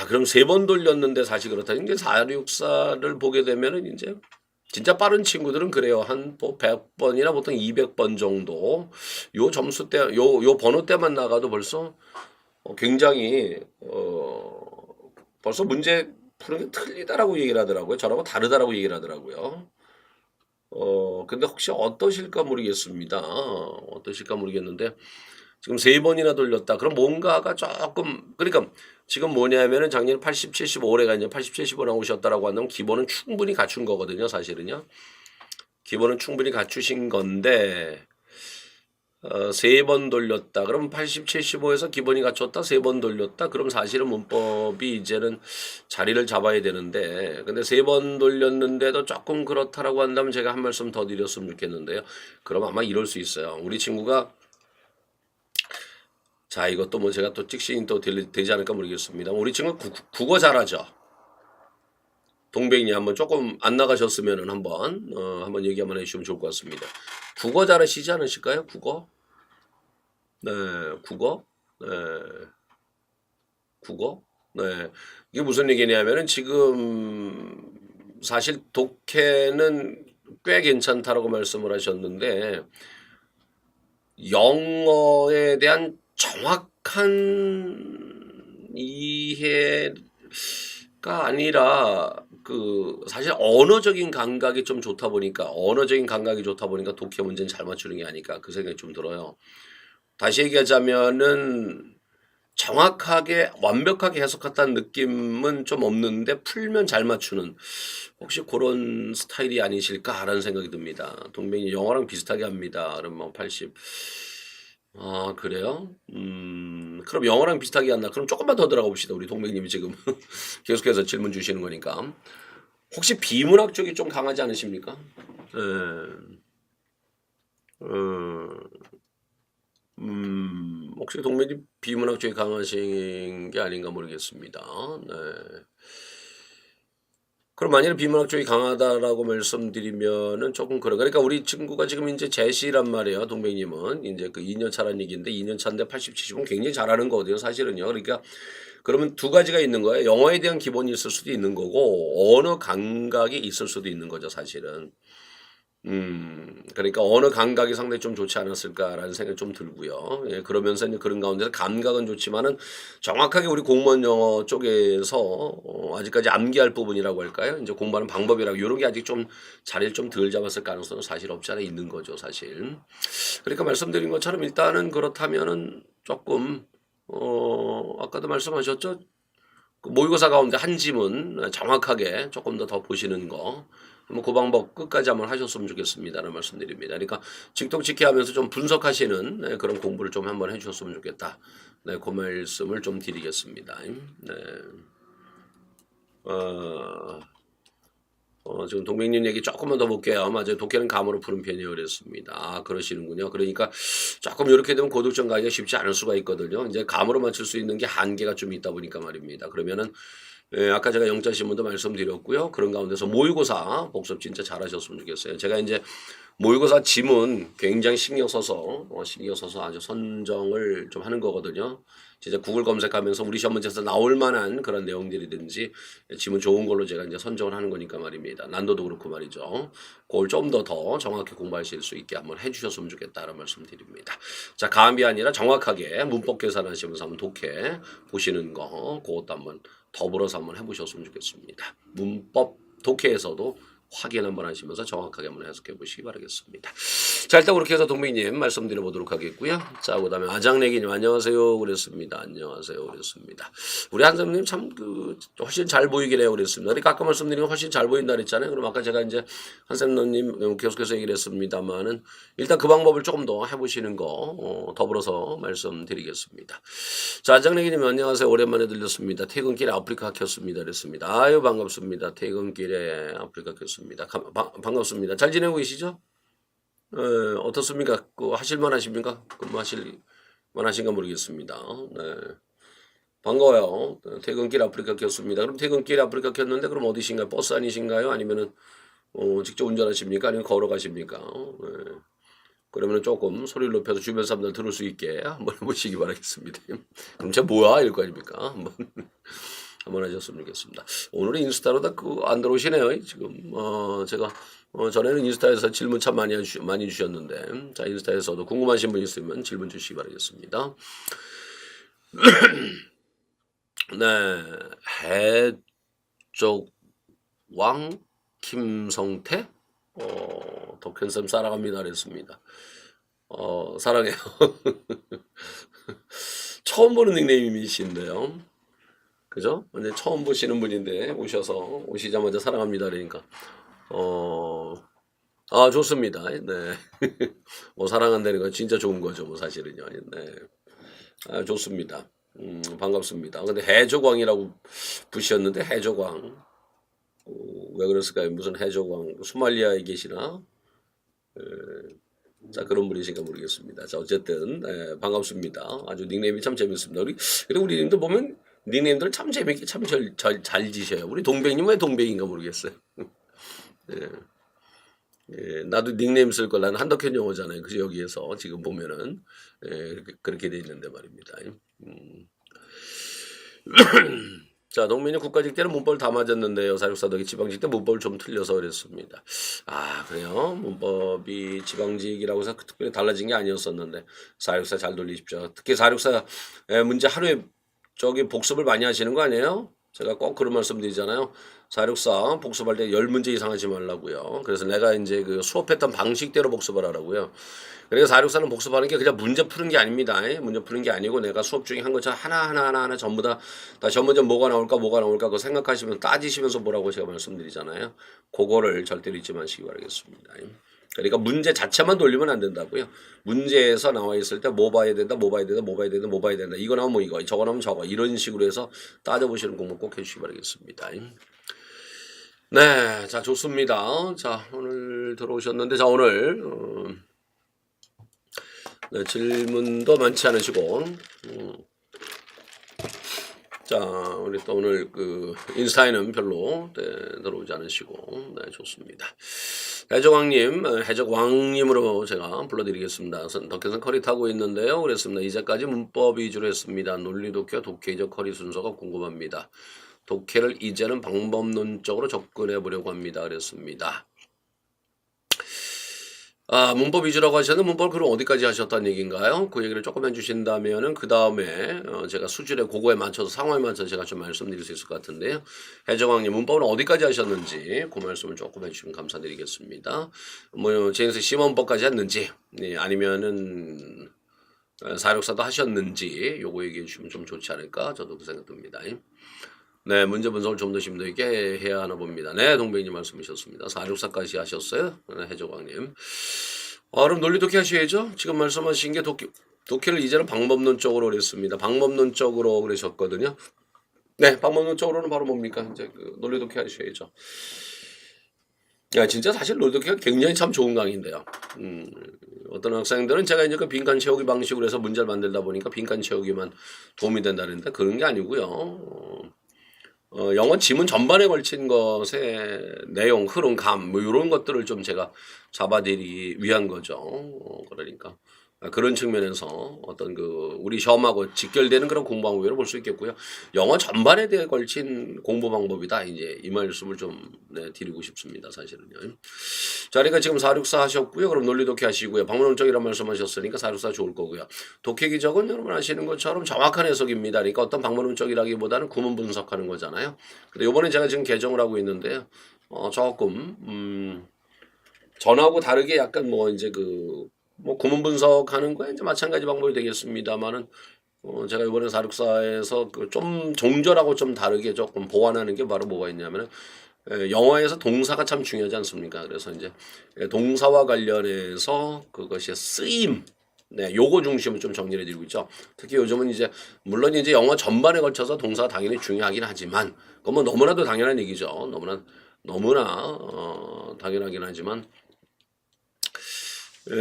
Speaker 1: 그럼 3번 돌렸는데 사실 그렇다. 이제 464를 보게 되면은 이제 진짜 빠른 친구들은 그래요. 한 100번이나 보통 200번 정도. 요 점수 때, 요 번호 때만 나가도 벌써 굉장히 벌써 문제 푸는 게 틀리다라고 얘기를 하더라고요. 저라고 다르다라고 얘기를 하더라고요. 근데 혹시 어떠실까 모르겠습니다. 어떠실까 모르겠는데 지금 3번이나 돌렸다. 그럼 뭔가가 조금 그러니까 지금 뭐냐면은 작년 80, 75 올해가 이제 80, 75 나오셨다라고 한다면 기본은 충분히 갖춘 거거든요. 사실은요. 기본은 충분히 갖추신 건데 3번 돌렸다. 그럼 80, 75에서 기본이 갖췄다. 3번 돌렸다. 그럼 사실은 문법이 이제는 자리를 잡아야 되는데 근데 3번 돌렸는데도 조금 그렇다라고 한다면 제가 한 말씀 더 드렸으면 좋겠는데요. 그럼 아마 이럴 수 있어요. 우리 친구가 자 이것도 뭐 제가 또 찍신이 또 되지 않을까 모르겠습니다. 우리 친구 국어 잘하죠. 동백이 한번 조금 안 나가셨으면은 한번 얘기 한번 해주시면 좋을 것 같습니다. 국어 잘하시지 않으실까요? 국어? 네, 국어? 네, 국어? 네. 이게 무슨 얘기냐면은 지금 사실 독해는 꽤 괜찮다라고 말씀을 하셨는데 영어에 대한 정확한 이해가 아니라 그 사실 언어적인 감각이 좀 좋다 보니까 독해 문제는 잘 맞추는 게 아닐까 그 생각이 좀 들어요. 다시 얘기하자면은 정확하게 완벽하게 해석했다는 느낌은 좀 없는데 풀면 잘 맞추는 혹시 그런 스타일이 아니실까라는 생각이 듭니다. 동맹이 영어랑 비슷하게 합니다. 그럼 뭐 80. 아 그래요? 그럼 영어랑 비슷하게 한다. 그럼 조금만 더 들어가 봅시다. 우리 동맹님이 지금 계속해서 질문 주시는 거니까. 혹시 비문학 쪽이 좀 강하지 않으십니까? 네. 혹시 동맹이 비문학 쪽이 강하신 게 아닌가 모르겠습니다. 네. 그럼 만약에 비문학 쪽이 강하다라고 말씀드리면은 조금 그러니까 우리 친구가 지금 이제 제시란 말이에요. 동백님은 이제 그 2년 차란 얘기인데 2년 차인데 80, 70은 굉장히 잘하는 거거든요. 사실은요. 그러니까 그러면 두 가지가 있는 거예요. 영어에 대한 기본이 있을 수도 있는 거고 언어 감각이 있을 수도 있는 거죠. 사실은. 그러니까 어느 감각이 상당히 좀 좋지 않았을까라는 생각이 좀 들고요. 예, 그러면서 이제 그런 가운데서 감각은 좋지만은 정확하게 우리 공무원 영어 쪽에서 아직까지 암기할 부분이라고 할까요? 이제 공부하는 방법이라고 이런 게 아직 좀 자리를 좀 덜 잡았을 가능성은 사실 없지 않아 있는 거죠, 사실. 그러니까 말씀드린 것처럼 일단은 그렇다면은 조금 아까도 말씀하셨죠? 그 모의고사 가운데 한 지문 정확하게 조금 더 보시는 거. 한번 그 방법 끝까지 한번 하셨으면 좋겠습니다라는 말씀드립니다. 그러니까 직독직해 하면서 좀 분석하시는 네, 그런 공부를 좀 한번 해주셨으면 좋겠다. 네, 그 말씀을 좀 드리겠습니다. 네. 지금 동백님 얘기 조금만 더 볼게요. 맞아요. 독해는 감으로 푸는 편이 어렵습니다. 아, 그러시는군요. 그러니까 조금 이렇게 되면 고득점 가기가 쉽지 않을 수가 있거든요. 이제 감으로 맞출 수 있는 게 한계가 좀 있다 보니까 말입니다. 그러면은 예, 아까 제가 영자 신문도 말씀드렸고요. 그런 가운데서 모의고사 복습 진짜 잘하셨으면 좋겠어요. 제가 이제 모의고사 지문 굉장히 신경 써서 아주 선정을 좀 하는 거거든요. 진짜 구글 검색하면서 우리 시험 문제에서 나올 만한 그런 내용들이든지 지문 좋은 걸로 제가 이제 선정을 하는 거니까 말입니다. 난도도 그렇고 말이죠. 그걸 좀 더 정확히 공부하실 수 있게 한번 해주셨으면 좋겠다는 말씀드립니다. 자, 감이 아니라 정확하게 문법 계산하시면서 한번 독해 보시는 거 그것도 한번 더불어서 한번 해보셨으면 좋겠습니다. 문법 독해에서도 확인 한번 하시면서 정확하게 한번 해석해 보시기 바라겠습니다. 자, 일단 그렇게 해서 동백님 말씀드려 보도록 하겠고요. 자, 그 다음에 아장내기님 안녕하세요 그랬습니다. 안녕하세요 그랬습니다. 우리 한선생님 참 훨씬 잘 보이긴 해요 그랬습니다. 그러니까 아까 말씀드린 훨씬 잘 보인다 그랬잖아요. 그럼 아까 제가 이제 한선생님 계속해서 얘기를 했습니다만은 일단 그 방법을 조금 더 해보시는 거 더불어서 말씀드리겠습니다. 자, 아장내기님 안녕하세요. 오랜만에 들렸습니다. 퇴근길에 아프리카 켰습니다 그랬습니다. 아유 반갑습니다. 퇴근길에 아프리카 켰습니다. 반갑습니다. 잘 지내고 계시죠? 어떻습니까? 하실만 하십니까? 근무하실 만하신가 모르겠습니다. 네. 반가워요. 퇴근길 아프리카 켰습니다. 그럼 퇴근길 아프리카 켰는데 그럼 어디신가요? 버스 아니신가요? 아니면은 직접 운전하십니까? 아니면 걸어가십니까? 네. 그러면 조금 소리를 높여서 주변 사람들 들을 수 있게 한번 해보시기 바라겠습니다. 그럼 제가 뭐야? 이럴 거 아닙니까? 한번 하셨으면 좋겠습니다. 오늘은 인스타로 다 안 들어오시네요. 지금 제가 전에는 인스타에서 질문 참 많이 주셨는데 자 인스타에서도 궁금하신 분 있으면 질문 주시기 바라겠습니다. 네, 해적왕 김성태 덕현쌤 사랑합니다 그랬습니다. 사랑해요. 처음 보는 닉네임이신데요. 그죠? 근데 처음 보시는 분인데 오시자마자 사랑합니다 그러니까 좋습니다. 네. 뭐 사랑한다는 건 진짜 좋은 거죠. 뭐 사실은요. 네. 좋습니다. 반갑습니다. 근데 해적왕이라고 부셨는데 해적왕 왜 그랬을까요? 무슨 해적왕 소말리아에 계시나? 자 그런 분이신가 모르겠습니다. 자 어쨌든 반갑습니다. 아주 닉네임이 참 재밌습니다. 그리고 우리 님들 보면 닉네임들 참 재밌게 참 잘 지셔요. 우리 동백님 왜 동백인가 모르겠어요. 예. 예, 나도 닉네임 쓸 걸 나는 한덕현 영어잖아요. 그래서 여기에서 지금 보면은 그렇게 돼 있는데 말입니다. 자, 농민이 국가직 때는 문법을 다 맞았는데요. 사육사덕이 지방직 때 문법을 좀 틀려서 그랬습니다. 그래요? 문법이 지방직이라고 해서 특별히 달라진 게 아니었었는데 사육사 잘 돌리십시오. 특히 사육사 문제 하루에 복습을 많이 하시는 거 아니에요? 제가 꼭 그런 말씀 드리잖아요. 사육사 복습할 때 10문제 이상 하지 말라고요. 그래서 내가 이제 그 수업했던 방식대로 복습을 하라고요. 그러니까 사육사는 복습하는 게 그냥 문제 푸는 게 아닙니다. 문제 푸는 게 아니고 내가 수업 중에 한 것처럼 하나 전부 다 전문제 뭐가 나올까 그거 생각하시면 따지시면서 보라고 제가 말씀드리잖아요. 그거를 절대로 잊지 마시기 바라겠습니다. 그러니까 문제 자체만 돌리면 안 된다고요. 문제에서 나와 있을 때 뭐 봐야 된다. 이거 나오면 뭐 이거, 저거 나오면 저거 이런 식으로 해서 따져보시는 공부 꼭 해주시기 바라겠습니다. 네, 자 좋습니다. 자 오늘 들어오셨는데 자 오늘 네, 질문도 많지 않으시고 자 우리 또 오늘 그 인스타에는 별로 들어오지 않으시고 네 좋습니다. 해적왕님으로 제가 불러드리겠습니다. 덕혜선 커리 타고 있는데요. 그랬습니다. 이제까지 문법 위주로 했습니다. 논리 독해, 독해적 커리 순서가 궁금합니다. 독해를 이제는 방법론적으로 접근해 보려고 합니다. 그랬습니다. 문법 위주라고 하셨는데 문법을 그럼 어디까지 하셨다는 얘기인가요? 그 얘기를 조금 해주신다면은 그 다음에 제가 수준의 그거에 맞춰서 상황에 맞춰서 제가 좀 말씀드릴 수 있을 것 같은데요. 해적왕님 문법은 어디까지 하셨는지 그 말씀을 조금 해주시면 감사드리겠습니다. 뭐 제임스 시몬법까지 했는지 아니면은 사육사도 하셨는지 요거 얘기해 주시면 좀 좋지 않을까 저도 그 생각 듭니다. 네, 문제 분석을 좀 더 심도 있게 해야 하나 봅니다. 네, 동백님 말씀하셨습니다. 464까지 하셨어요? 네, 해적왕님. 그럼 논리 독해 하셔야죠? 지금 말씀하신 게 독해를 이제는 방법론적으로 그랬습니다. 방법론적으로 그러셨거든요. 네, 방법론적으로는 바로 뭡니까? 이제 그 논리 독해 하셔야죠. 진짜 사실 논리 독해가 굉장히 참 좋은 강의인데요. 어떤 학생들은 제가 이제 그 빈칸 채우기 방식으로 해서 문제를 만들다 보니까 빈칸 채우기만 도움이 된다는데 그런 게 아니고요. 영어 지문 전반에 걸친 것의 내용, 흐름, 감, 뭐 이런 것들을 좀 제가 잡아드리기 위한 거죠. 그러니까 그런 측면에서 어떤 그 우리 시험하고 직결되는 그런 공부 방법으로 볼 수 있겠고요. 영어 전반에 대해 걸친 공부 방법이다. 이제 이 말씀을 좀 드리고 싶습니다. 사실은요. 자, 그러니까 지금 464 하셨고요. 그럼 논리 독해 하시고요. 방문론적이라는 말씀하셨으니까 464 좋을 거고요. 독해 기적은 여러분 아시는 것처럼 정확한 해석입니다. 그러니까 어떤 방문론적이라기보다는 구문 분석하는 거잖아요. 근데 이번에 제가 지금 개정을 하고 있는데요. 조금 전하고 다르게 약간 뭐 이제 뭐 구문 분석하는 거에 이제 마찬가지 방법이 되겠습니다만은 제가 이번에 464에서 좀 종절하고 좀 다르게 조금 보완하는 게 바로 뭐가 있냐면은 영어에서 동사가 참 중요하지 않습니까? 그래서 이제 동사와 관련해서 그것이 쓰임, 네, 요거 중심을 좀 정리해 드리고 있죠. 특히 요즘은 이제 물론 이제 영어 전반에 걸쳐서 동사가 당연히 중요하긴 하지만 그건 뭐 너무나도 당연한 얘기죠. 너무나 당연하긴 하지만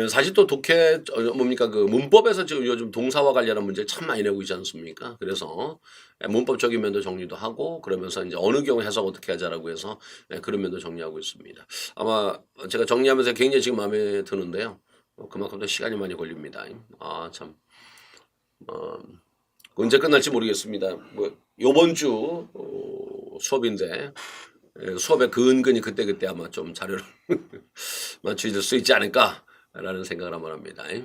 Speaker 1: 사실 또 독해 뭡니까 그 문법에서 지금 요즘 동사와 관련한 문제 참 많이 내고 있지 않습니까? 그래서 문법적인 면도 정리도 하고 그러면서 이제 어느 경우 해석 어떻게 하자라고 해서 그런 면도 정리하고 있습니다. 아마 제가 정리하면서 굉장히 지금 마음에 드는데요. 그만큼 더 시간이 많이 걸립니다. 참 언제 끝날지 모르겠습니다. 뭐 요번 주 수업인데 수업에 근근히 그때 아마 좀 자료를 맞추실 수 있지 않을까. 라는 생각을 한번 합니다. 네.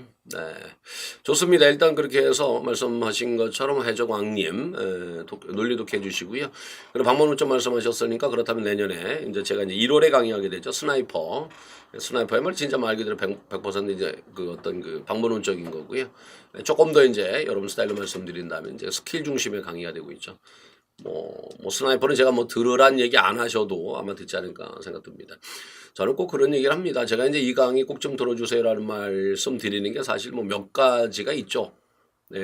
Speaker 1: 좋습니다. 일단 그렇게 해서 말씀하신 것처럼 해적왕님, 논리독해 해주시고요. 그리고 방문점 말씀하셨으니까 그렇다면 내년에 이제 제가 이제 1월에 강의하게 되죠. 스나이퍼야말로 진짜 말 그대로 100% 이제 그 어떤 그 방문론적인 거고요. 조금 더 이제 여러분 스타일로 말씀드린다면 이제 스킬 중심의 강의가 되고 있죠. 뭐 스나이퍼는 제가 뭐 들으란 얘기 안 하셔도 아마 듣지 않을까 생각됩니다. 저는 꼭 그런 얘기를 합니다. 제가 이제 이 강의 꼭 좀 들어주세요라는 말씀 드리는 게 사실 뭐 몇 가지가 있죠. 네,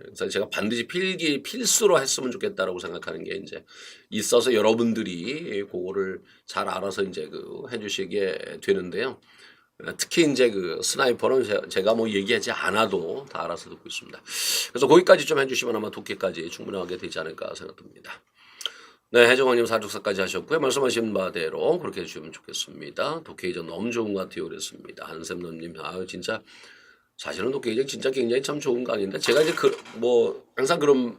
Speaker 1: 그래서 제가 반드시 필수로 했으면 좋겠다라고 생각하는 게 이제 있어서 여러분들이 그거를 잘 알아서 이제 그 해주시게 되는데요. 특히 이제 그 스나이퍼는 제가 뭐 얘기하지 않아도 다 알아서 듣고 있습니다. 그래서 거기까지 좀 해주시면 아마 독해까지 충분하게 되지 않을까 생각됩니다. 네, 해정왕님 사족사까지 하셨고요. 말씀하신 바대로 그렇게 해주시면 좋겠습니다. 독해이전 너무 좋은 것 같아요. 그랬습니다. 한샘너님, 진짜 사실은 독해이전 진짜 굉장히 참 좋은 강의인데 제가 이제 항상 그런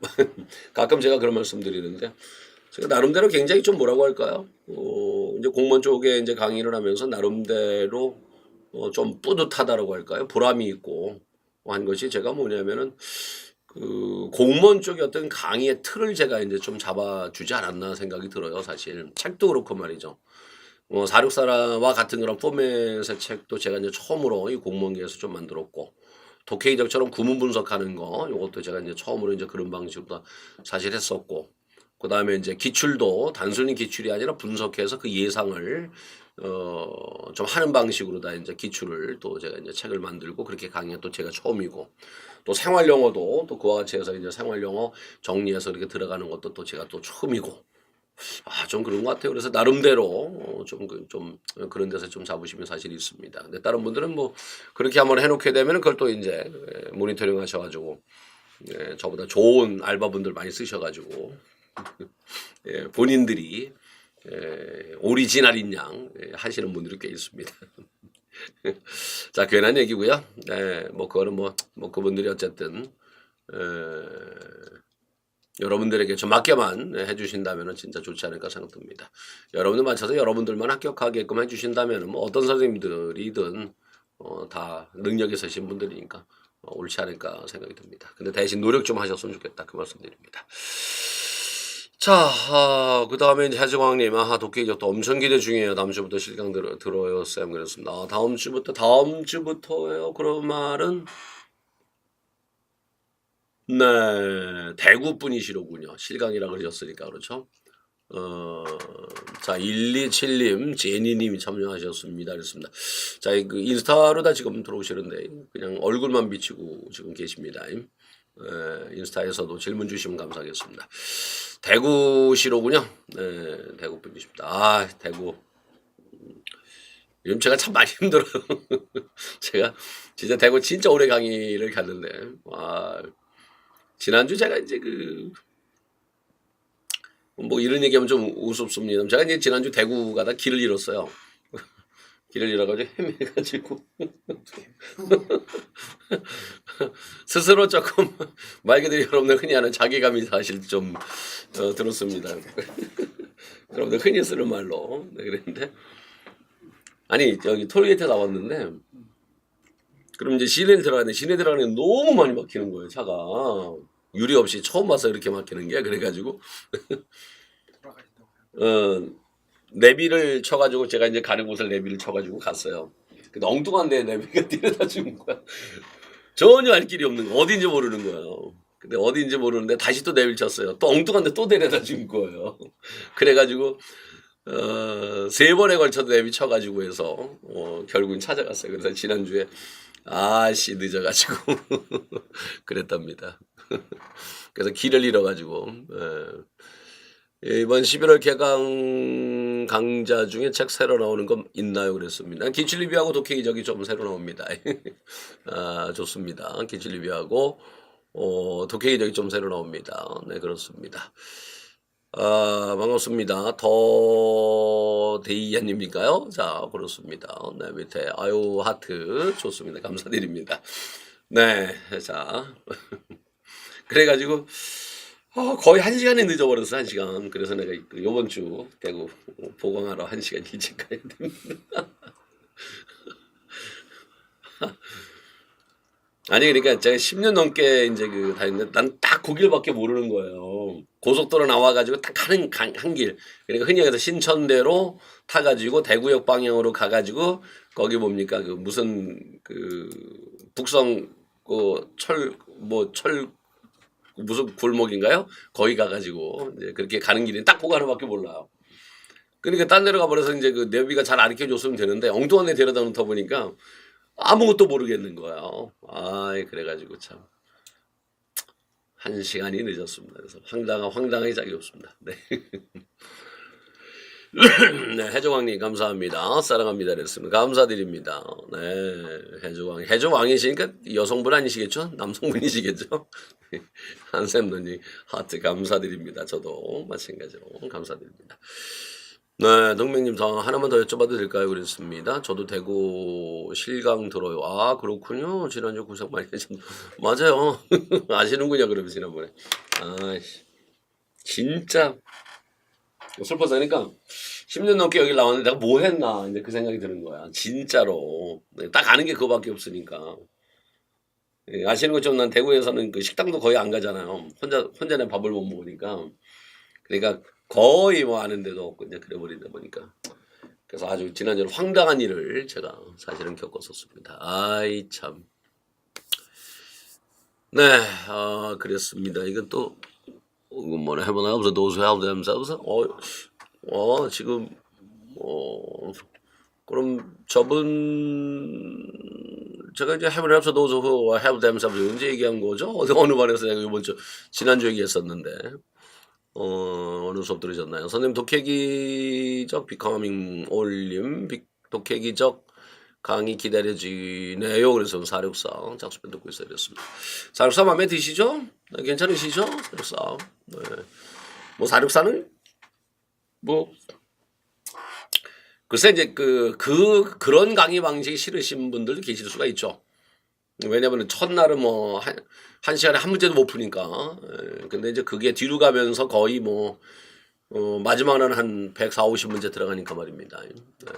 Speaker 1: 가끔 제가 그런 말씀드리는데 제가 나름대로 굉장히 좀 뭐라고 할까요? 이제 공무원 쪽에 이제 강의를 하면서 나름대로 좀 뿌듯하다라고 할까요? 보람이 있고 한 것이 제가 뭐냐면은 그 공무원 쪽의 어떤 강의의 틀을 제가 이제 좀 잡아주지 않았나 생각이 들어요. 사실 책도 그렇고 말이죠. 464와 같은 그런 포맷의 책도 제가 이제 처음으로 이 공무원계에서 좀 만들었고 독해이적처럼 구문 분석하는 거 이것도 제가 이제 처음으로 이제 그런 방식으로 사실 했었고 그 다음에 이제 기출도 단순히 기출이 아니라 분석해서 그 예상을 좀 하는 방식으로 다 이제 기출을 또 제가 이제 책을 만들고 그렇게 강의가 또 제가 처음이고 또 생활 영어도 또 그와 같이 해서 이제 생활 영어 정리해서 이렇게 들어가는 것도 또 제가 또 처음이고 좀 그런 것 같아요. 그래서 나름대로 좀 그런 데서 좀 자부심이 사실 있습니다. 근데 다른 분들은 뭐 그렇게 한번 해놓게 되면 그걸 또 이제 모니터링 하셔가지고 저보다 좋은 알바분들 많이 쓰셔가지고 본인들이 오리지널인 양 하시는 분들이 꽤 있습니다. 자, 괜한 얘기고요. 뭐 그거는 뭐 그분들이 어쨌든 여러분들에게 좀 맞게만 해주신다면 진짜 좋지 않을까 생각됩니다. 여러분들 맞춰서 여러분들만 합격하게끔 해주신다면 뭐 어떤 선생님들이든 다 능력이 있으신 분들이니까 옳지 않을까 생각이 듭니다. 근데 대신 노력 좀 하셨으면 좋겠다 그 말씀드립니다. 자, 그 다음에 이제 해정왕님, 독해이적도 엄청 기대 중이에요. 다음 주부터 실강 들어요, 쌤. 그랬습니다. 다음 주부터요? 그런 말은, 네, 대구 분이시로군요. 실강이라 그러셨으니까, 그렇죠? 자, 127님, 제니님이 참여하셨습니다. 그랬습니다. 자, 그 인스타로 다 지금 들어오시는데, 그냥 얼굴만 비치고 지금 계십니다. 인스타에서도 질문 주시면 감사하겠습니다. 대구시로군요. 네, 대구 분이십니다. 대구. 요즘 제가 참 많이 힘들어요. 제가 진짜 대구 진짜 오래 강의를 갔는데, 지난주 제가 이제 뭐 이런 얘기하면 좀 우습습니다. 제가 이제 지난주 대구 가다 길을 잃었어요. 길을 잃어가지고 헤매가지고 스스로 조금 말 그대로 여러분들 흔히 하는 자괴감이 사실 좀 들었습니다. 여러분들 흔히 쓰는 말로 그랬는데 아니 여기 톨게이트 나왔는데 그럼 이제 시내 들어가는 너무 많이 막히는 거예요. 차가 유리 없이 처음 봐서 이렇게 막히는 게 그래가지고 내비를 쳐가지고 제가 이제 가는 곳을 내비를 쳐가지고 갔어요. 근데 엉뚱한데 내비가 데려다 준 거야. 전혀 알 길이 없는 거. 어딘지 모르는 거예요. 근데 어딘지 모르는데 다시 또 내비를 쳤어요. 또 엉뚱한데 또 데려다 준 거예요. 그래가지고 3번에 걸쳐서 내비 쳐가지고 해서 결국은 찾아갔어요. 그래서 지난주에 늦어가지고 그랬답니다. 그래서 길을 잃어가지고 이번 11월 개강 강좌 중에 책 새로 나오는 거 있나요? 그랬습니다. 기출리뷰하고 독해이적이 좀 새로 나옵니다. 좋습니다. 기출리뷰하고 독해이적이 좀 새로 나옵니다. 네, 그렇습니다. 반갑습니다. 더데이아님인가요? 자, 그렇습니다. 네, 밑에 하트 좋습니다. 감사드립니다. 네, 자 그래가지고 거의 1시간이 늦어버렸어. 1시간. 그래서 내가 요번 주 대구 보강하러 1시간 일찍 가야 됩니다. 아니 그러니까 제가 10년 넘게 이제 그 다녔는데 난 딱 그 길밖에 모르는 거예요. 고속도로 나와가지고 딱 한 길. 그러니까 흔히 얘기해서 신천대로 타가지고 대구역 방향으로 가가지고 거기 뭡니까 그 무슨 그 북성 그철철 무슨 골목인가요? 거기 가가지고 이제 그렇게 가는 길이 딱 그거 하나밖에 몰라요. 그러니까 딴 데로 가버려서 이제 그 내비가 잘 안 익혀줬으면 되는데 엉뚱한 데 데려다 놓다 보니까 아무것도 모르겠는 거예요. 아이 그래가지고 참 1시간이 늦었습니다. 그래서 황당하게 짝이 없습니다. 네. 네, 해조왕님 감사합니다. 사랑합니다. 그랬습니다. 감사드립니다. 네, 해조왕이시니까 여성분 아니시겠죠? 남성분이시겠죠? 한샘노님 하트 감사드립니다. 저도 마찬가지로 감사드립니다. 네, 동맹님 저 하나만 더 여쭤봐도 될까요? 그랬습니다. 저도 대구 실강 들어요. 아 그렇군요. 지난주 고생 많이 하셨. 맞아요. 아시는군요. 그러면 지난번에. 아이씨, 진짜 슬퍼서 그러니까 10년 넘게 여기 나왔는데 내가 뭐 했나 이제 그 생각이 드는 거야. 진짜로 딱 아는 게 그거밖에 없으니까. 예, 아시는 것처럼 난 대구에서는 그 식당도 거의 안 가잖아요. 혼자는 밥을 못 먹으니까. 그러니까 거의 뭐 아는데도 없고 이제 그래 버리다 보니까. 그래서 아주 지난주에 황당한 일을 제가 사실은 겪었었습니다. 아이 참. 네, 그랬습니다. 이건 또 뭐라 해보나 없어 those who help themselves. 지금 그럼 저분 제가 이제 heaven helps those who help themselves 언제 얘기한 거죠? 어느 반에서 내가 이번 주 지난주 얘기했었는데 어느 수업 들으셨나요? 선생님 독해기적 becoming 올림 독해기적 강의 기다려지네요. 그래서 464 작수편 듣고 있어야 됐습니다. 464 마음에 드시죠? 네, 괜찮으시죠? 464. 네. 뭐 464는 뭐 글쎄 이제 그런 강의 방식이 싫으신 분들도 계실 수가 있죠. 왜냐면 첫날은 뭐 한 시간에 한 문제도 못 푸니까. 근데 이제 그게 뒤로 가면서 거의 뭐 마지막은 한 140, 50문제 들어가니까 말입니다. 네.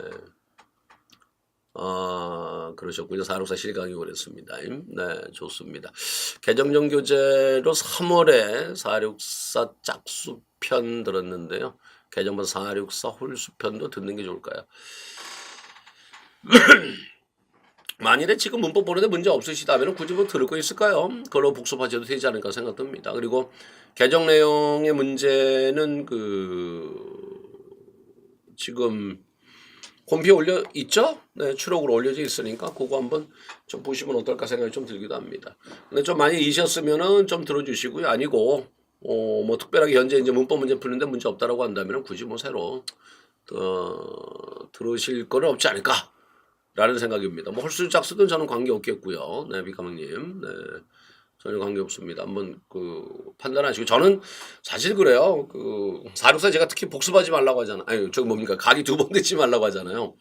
Speaker 1: 그러셨군요. 464 실강이 오랬습니다. 네, 좋습니다. 개정전 교재로 3월에 464 짝수편 들었는데요. 개정본 464 홀수편도 듣는 게 좋을까요? 만일에 지금 문법 보는데 문제 없으시다면 굳이 뭐 들을 거 있을까요? 그걸로 복습하셔도 되지 않을까 생각됩니다. 그리고 개정 내용의 문제는 지금 홈피에 올려 있죠? 네, 추록으로 올려져 있으니까 그거 한번 좀 보시면 어떨까 생각이 좀 들기도 합니다. 근데 좀 많이 잊으셨으면은 좀 들어주시고요. 아니고 뭐 특별하게 현재 이제 문법 문제 푸는데 문제 없다라고 한다면 굳이 뭐 새로 들으실 거는 없지 않을까라는 생각입니다. 뭐 홀수 짝수든 저는 관계 없겠고요. 네, 비카망님, 네, 전혀 관계 없습니다. 한번 판단하시고 저는 사실 그래요. 464 제가 특히 복습하지 말라고 하잖아요. 아니 저기 뭡니까 강의 2번 듣지 말라고 하잖아요.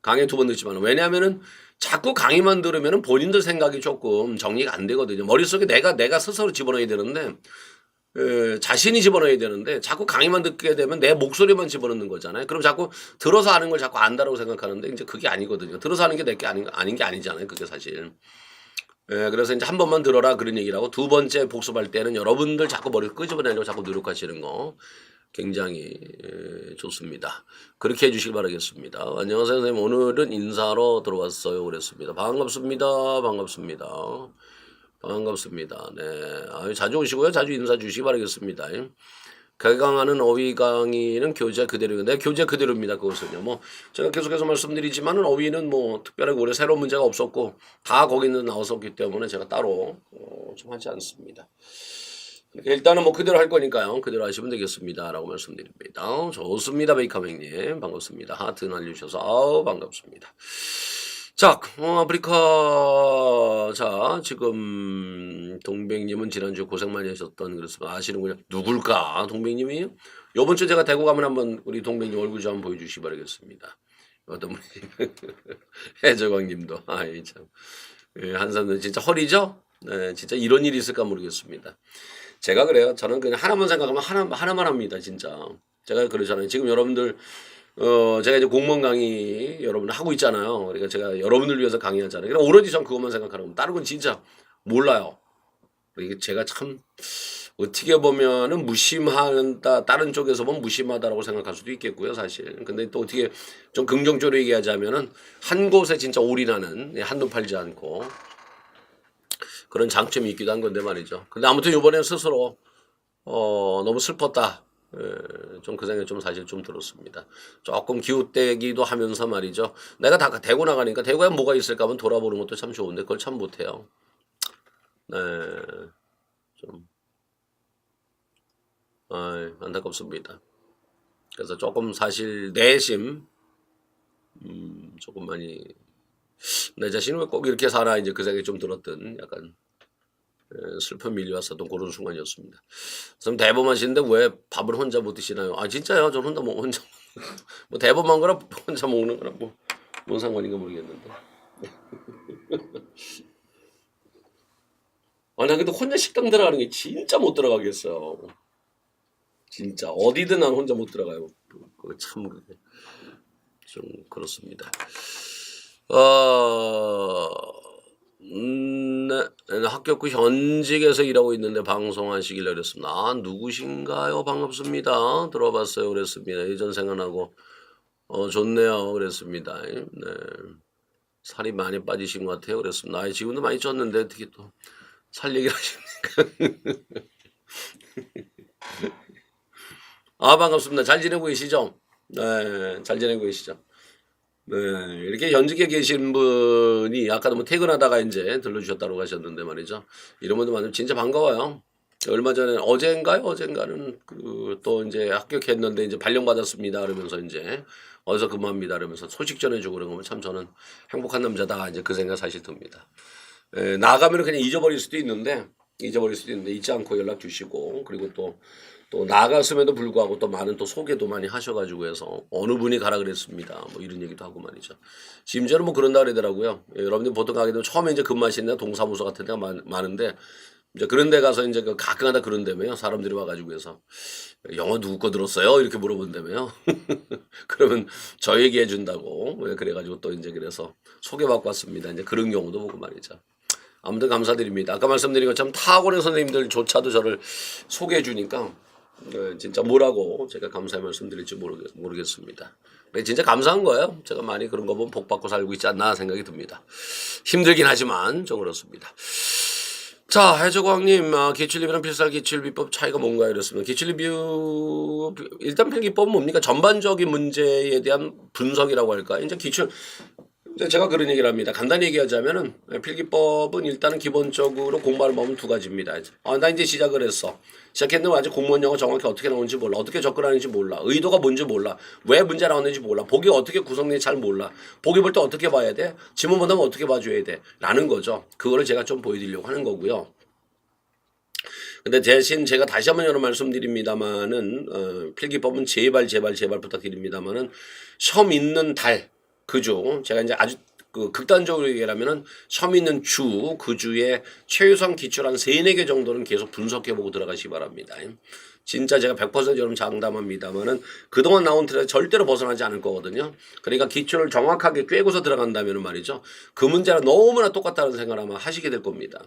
Speaker 1: 강의 2번 듣지 말라고. 왜냐하면은 자꾸 강의만 들으면은 본인들 생각이 조금 정리가 안 되거든요. 머릿속에 내가 스스로 집어넣어야 되는데. 자신이 집어넣어야 되는데 자꾸 강의만 듣게 되면 내 목소리만 집어넣는 거잖아요. 그럼 자꾸 들어서 하는 걸 자꾸 안다라고 생각하는데 이제 그게 아니거든요. 들어서 하는 게 내 게 아닌 게 아니잖아요. 그게 사실. 그래서 이제 한 번만 들어라 그런 얘기라고 두 번째 복습할 때는 여러분들 자꾸 머리를 끄집어내려고 자꾸 노력하시는 거 굉장히 좋습니다. 그렇게 해주시길 바라겠습니다. 안녕하세요 선생님. 오늘은 인사로 들어왔어요. 그랬습니다. 반갑습니다. 반갑습니다. 반갑습니다. 네. 자주 오시고요. 자주 인사 주시기 바라겠습니다. 개강하는 어휘 강의는 교재 그대로인데 교재 그대로입니다. 그것은요. 뭐 제가 계속해서 말씀드리지만은 어휘는 뭐 특별하게 올해 새로운 문제가 없었고 다 거기는 나왔었기 때문에 제가 따로 좀 하지 않습니다. 일단은 뭐 그대로 할 거니까요. 그대로 하시면 되겠습니다라고 말씀드립니다. 좋습니다. 베이카맹님 반갑습니다. 하트 날려주셔서 반갑습니다. 자, 아프리카. 자, 지금 동백님은 지난주 고생 많이 하셨던 그래서 아시는군요. 누굴까? 동백님이 요번 주 제가 대구 가면 한번 우리 동백님 얼굴 좀 한번 보여주시기 바라겠습니다. 어떤 분이 해적왕님도 아이 참 한산은 진짜 허리죠? 네, 진짜 이런 일이 있을까 모르겠습니다. 제가 그래요. 저는 그냥 하나만 생각하면 하나만 합니다. 진짜 제가 그러잖아요. 지금 여러분들 제가 이제 공무원 강의 여러분들 하고 있잖아요. 그러니까 제가 여러분들 위해서 강의하잖아요. 그러니까 오로지 전 그것만 생각하는 겁니다. 다른 건 진짜 몰라요. 이게 제가 참 어떻게 보면은 무심한다, 다른 쪽에서 보면 무심하다라고 생각할 수도 있겠고요, 사실. 근데 또 어떻게 좀 긍정적으로 얘기하자면은 한 곳에 진짜 올인하는, 한눈 팔지 않고 그런 장점이 있기도 한 건데 말이죠. 근데 아무튼 이번엔 스스로 너무 슬펐다. 좀 그 생각이 좀 사실 좀 들었습니다. 조금 기웃대기도 하면서 말이죠. 내가 다 대구 나가니까 대구에 뭐가 있을까 하면 돌아보는 것도 참 좋은데 그걸 참 못해요. 네, 좀 안타깝습니다. 그래서 조금 사실 내심 조금 많이 내 자신이 왜 꼭 이렇게 살아 이제 그 생각이 좀 들었던 약간 슬픔이 밀려왔었던 그런 순간이었습니다. 선생님 대범하신데 왜 밥을 혼자 못 드시나요? 아 진짜요? 저는 혼자 뭐 대범한 거랑 혼자 먹는 거랑 뭐 뭔 상관인가 모르겠는데. 아 나 근데 혼자 식당 들어가는 게 진짜 못 들어가겠어요. 진짜 어디든 난 혼자 못 들어가요. 그거 참 좀 그렇습니다. 네, 합격 후 현직에서 일하고 있는데 방송하시길래 그랬습니다. 아, 누구신가요? 반갑습니다. 들어봤어요. 그랬습니다. 예전 생각나고, 좋네요. 그랬습니다. 네. 살이 많이 빠지신 것 같아요. 그랬습니다. 아, 지금도 많이 쪘는데 어떻게 또 살 얘기를 하십니까? 아, 반갑습니다. 잘 지내고 계시죠? 네, 잘 지내고 계시죠? 네, 이렇게 현직에 계신 분이 아까도 뭐 퇴근하다가 이제 들러주셨다고 하셨는데 말이죠. 이런 분들 많으면 진짜 반가워요. 얼마 전에 어젠가는 그 또 이제 합격했는데 이제 발령받았습니다. 그러면서 이제 어디서 근무합니다. 그러면서 소식 전해주고 그런 거면 참 저는 행복한 남자다. 이제 그 생각 사실 듭니다. 나가면 그냥 잊어버릴 수도 있는데 잊지 않고 연락 주시고 그리고 또 나갔음에도 불구하고 또 많은 또 소개도 많이 하셔가지고 해서 어느 분이 가라 그랬습니다. 뭐 이런 얘기도 하고 말이죠. 심지어는 뭐 그런다 그러더라고요. 여러분들 보통 가게 되면 처음에 이제 근무하시는 데가 동사무소 같은 데가 많은데 이제 그런 데 가서 이제 그 가끔가다 그런다며요. 사람들이 와가지고 해서 영어 누구 거 들었어요? 이렇게 물어본다며요. 그러면 저 얘기해 준다고 그래가지고 또 이제 그래서 소개받고 왔습니다. 이제 그런 경우도 보고 말이죠. 아무튼 감사드립니다. 아까 말씀드린 것처럼 타고난 선생님들조차도 저를 소개해 주니까 진짜 뭐라고 제가 감사의 말씀 드릴지 모르겠습니다. 진짜 감사한 거예요. 제가 많이 그런 거 보면 복 받고 살고 있지 않나 생각이 듭니다. 힘들긴 하지만 좀 그렇습니다. 자, 해적왕님, 기출리비랑 필살 기출비법 차이가 뭔가요? 이랬습니다. 기출리비, 일단 필기법은 뭡니까? 전반적인 문제에 대한 분석이라고 할까? 이제 제가 그런 얘기를 합니다. 간단히 얘기하자면은 필기법은 일단은 기본적으로 공부하는 법은 두 가지입니다. 나 이제 시작을 했어. 시작했는데 아직 공무원 영어 정확히 어떻게 나오는지 몰라. 어떻게 접근하는지 몰라. 의도가 뭔지 몰라. 왜 문제 나왔는지 몰라. 보기 어떻게 구성되는지 잘 몰라. 보기 볼 때 어떻게 봐야 돼? 지문 본다면 어떻게 봐줘야 돼? 라는 거죠. 그거를 제가 좀 보여드리려고 하는 거고요. 근데 대신 제가 다시 한번 여러 말씀드립니다만은 필기법은 제발 부탁드립니다만은 시험 있는 달 그주 제가 이제 아주 그 극단적으로 얘기하면은 시험 있는 주 그 주에 최우선 기출 한 3-4개 정도는 계속 분석해보고 들어가시기 바랍니다. 진짜 제가 100% 여러분 장담합니다만은 그동안 나온 틀에 절대로 벗어나지 않을 거거든요. 그러니까 기출을 정확하게 꿰고서 들어간다면은 말이죠. 그 문제랑 너무나 똑같다는 생각을 아마 하시게 될 겁니다.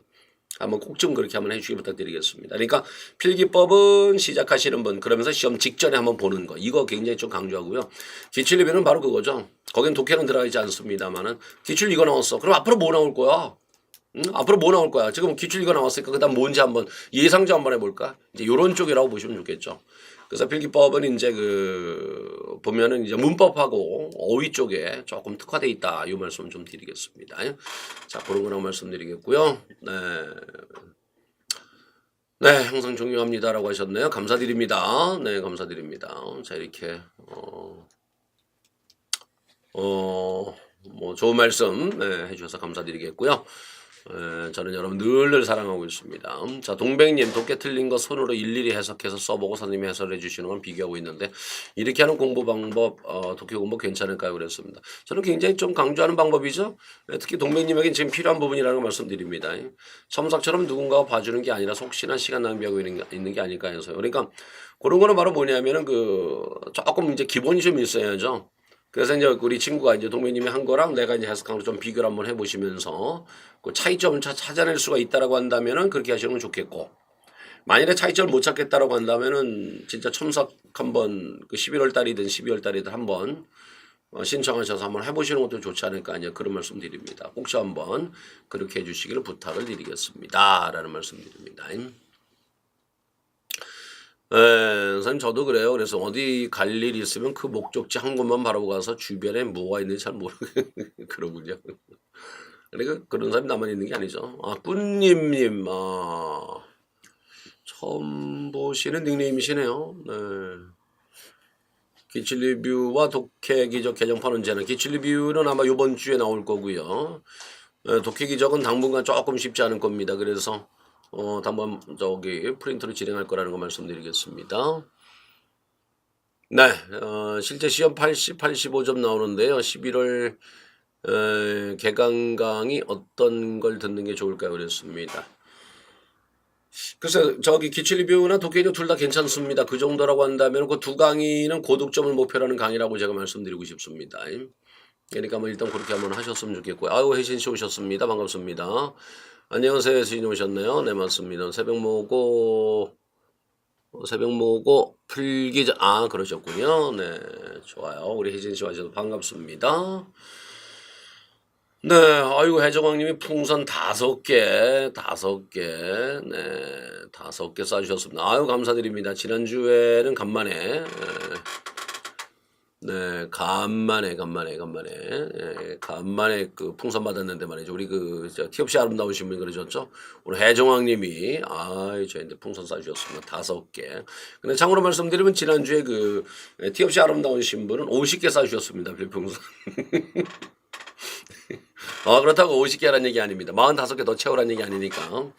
Speaker 1: 한번 꼭 좀 그렇게 한번 해주시기 부탁드리겠습니다. 그러니까 필기법은 시작하시는 분 그러면서 시험 직전에 한번 보는 거 이거 굉장히 좀 강조하고요. 기출리뷰는 바로 그거죠. 거긴 독해는 들어가 있지 않습니다만은 기출 이거 나왔어. 그럼 앞으로 뭐 나올 거야? 앞으로 뭐 나올 거야? 지금 기출 이거 나왔으니까 그다음 뭔지 한번 예상자 한번 해볼까? 이제 이런 쪽이라고 보시면 좋겠죠. 그래서 필기법은 이제 그 보면은 이제 문법하고 어휘 쪽에 조금 특화돼 있다 이 말씀 좀 드리겠습니다. 자 그런 거라고 말씀드리겠고요. 네. 네, 항상 존경합니다라고 하셨네요. 감사드립니다. 네, 감사드립니다. 자 이렇게 뭐 좋은 말씀 해주셔서 감사드리겠고요. 저는 여러분 늘 사랑하고 있습니다. 자, 동백님, 독해 틀린 거 손으로 일일이 해석해서 써보고 선생님이 해설해 주시는 건 비교하고 있는데 이렇게 하는 공부 방법, 독해 공부 괜찮을까요? 그랬습니다. 저는 굉장히 좀 강조하는 방법이죠. 특히 동백님에게 지금 필요한 부분이라는 걸 말씀드립니다. 첨삭처럼 누군가가 봐주는 게 아니라 혹시나 시간 낭비하고 있는 게 아닐까 해서요. 그러니까 그런 거는 바로 뭐냐면은 조금 이제 기본이 좀 있어야죠. 그래서 이제 우리 친구가 이제 동명님이 한 거랑 내가 이제 해석한 거 좀 비교를 한번 해보시면서 그 차이점을 찾아낼 수가 있다라고 한다면은 그렇게 하시는 건 좋겠고, 만일에 차이점을 못 찾겠다라고 한다면은 진짜 첨삭 한번 그 11월 달이든 12월 달이든 한번 신청하셔서 한번 해보시는 것도 좋지 않을까 아니요 그런 말씀 드립니다. 꼭 한번 그렇게 해주시기를 부탁을 드리겠습니다라는 말씀 드립니다. 선생님 저도 그래요. 그래서 어디 갈 일이 있으면 그 목적지 한 곳만 바라보고 가서 주변에 뭐가 있는지 잘 모르고 그러군요. 그러니까 그런 사람이 나만 있는 게 아니죠. 꾼님님, 처음 보시는 닉네임이시네요. 네. 기출리뷰와 독해기적 개정판 언제나. 기출리뷰는 아마 이번 주에 나올 거고요. 독해기적은 당분간 조금 쉽지 않을 겁니다. 그래서 한번 프린트로 진행할 거라는 거 말씀드리겠습니다. 네, 실제 시험 80, 85점 나오는데요. 11월 개강강이 어떤 걸 듣는 게 좋을까요? 그랬습니다. 그래서 기출리뷰나 독해기적 둘 다 괜찮습니다. 그 정도라고 한다면 그 두 강의는 고득점을 목표로 하는 강의라고 제가 말씀드리고 싶습니다. 그러니까 뭐 일단 그렇게 한번 하셨으면 좋겠고요. 아유, 혜신 씨 오셨습니다. 반갑습니다. 안녕하세요. 혜신이 오셨네요. 네, 맞습니다. 새벽 모고 풀기자, 그러셨군요. 네, 좋아요. 우리 혜진 씨 와주셔서 반갑습니다. 네, 아이고, 해적왕님이 풍선 5개, 네, 5개 쏴주셨습니다. 아유, 감사드립니다. 지난주에는 간만에, 네, 간만에 그 풍선 받았는데 말이죠. 우리 티 없이 아름다우신 분이 그러셨죠. 오늘 해정왕님이, 저희한테 풍선 쏴주셨습니다. 5개. 근데 참고로 말씀드리면 지난주에 티 없이 아름다우신 분은 50개 쏴주셨습니다. 별풍선. 그렇다고 50개라는 얘기 아닙니다. 45개 더 채우라는 얘기 아니니까.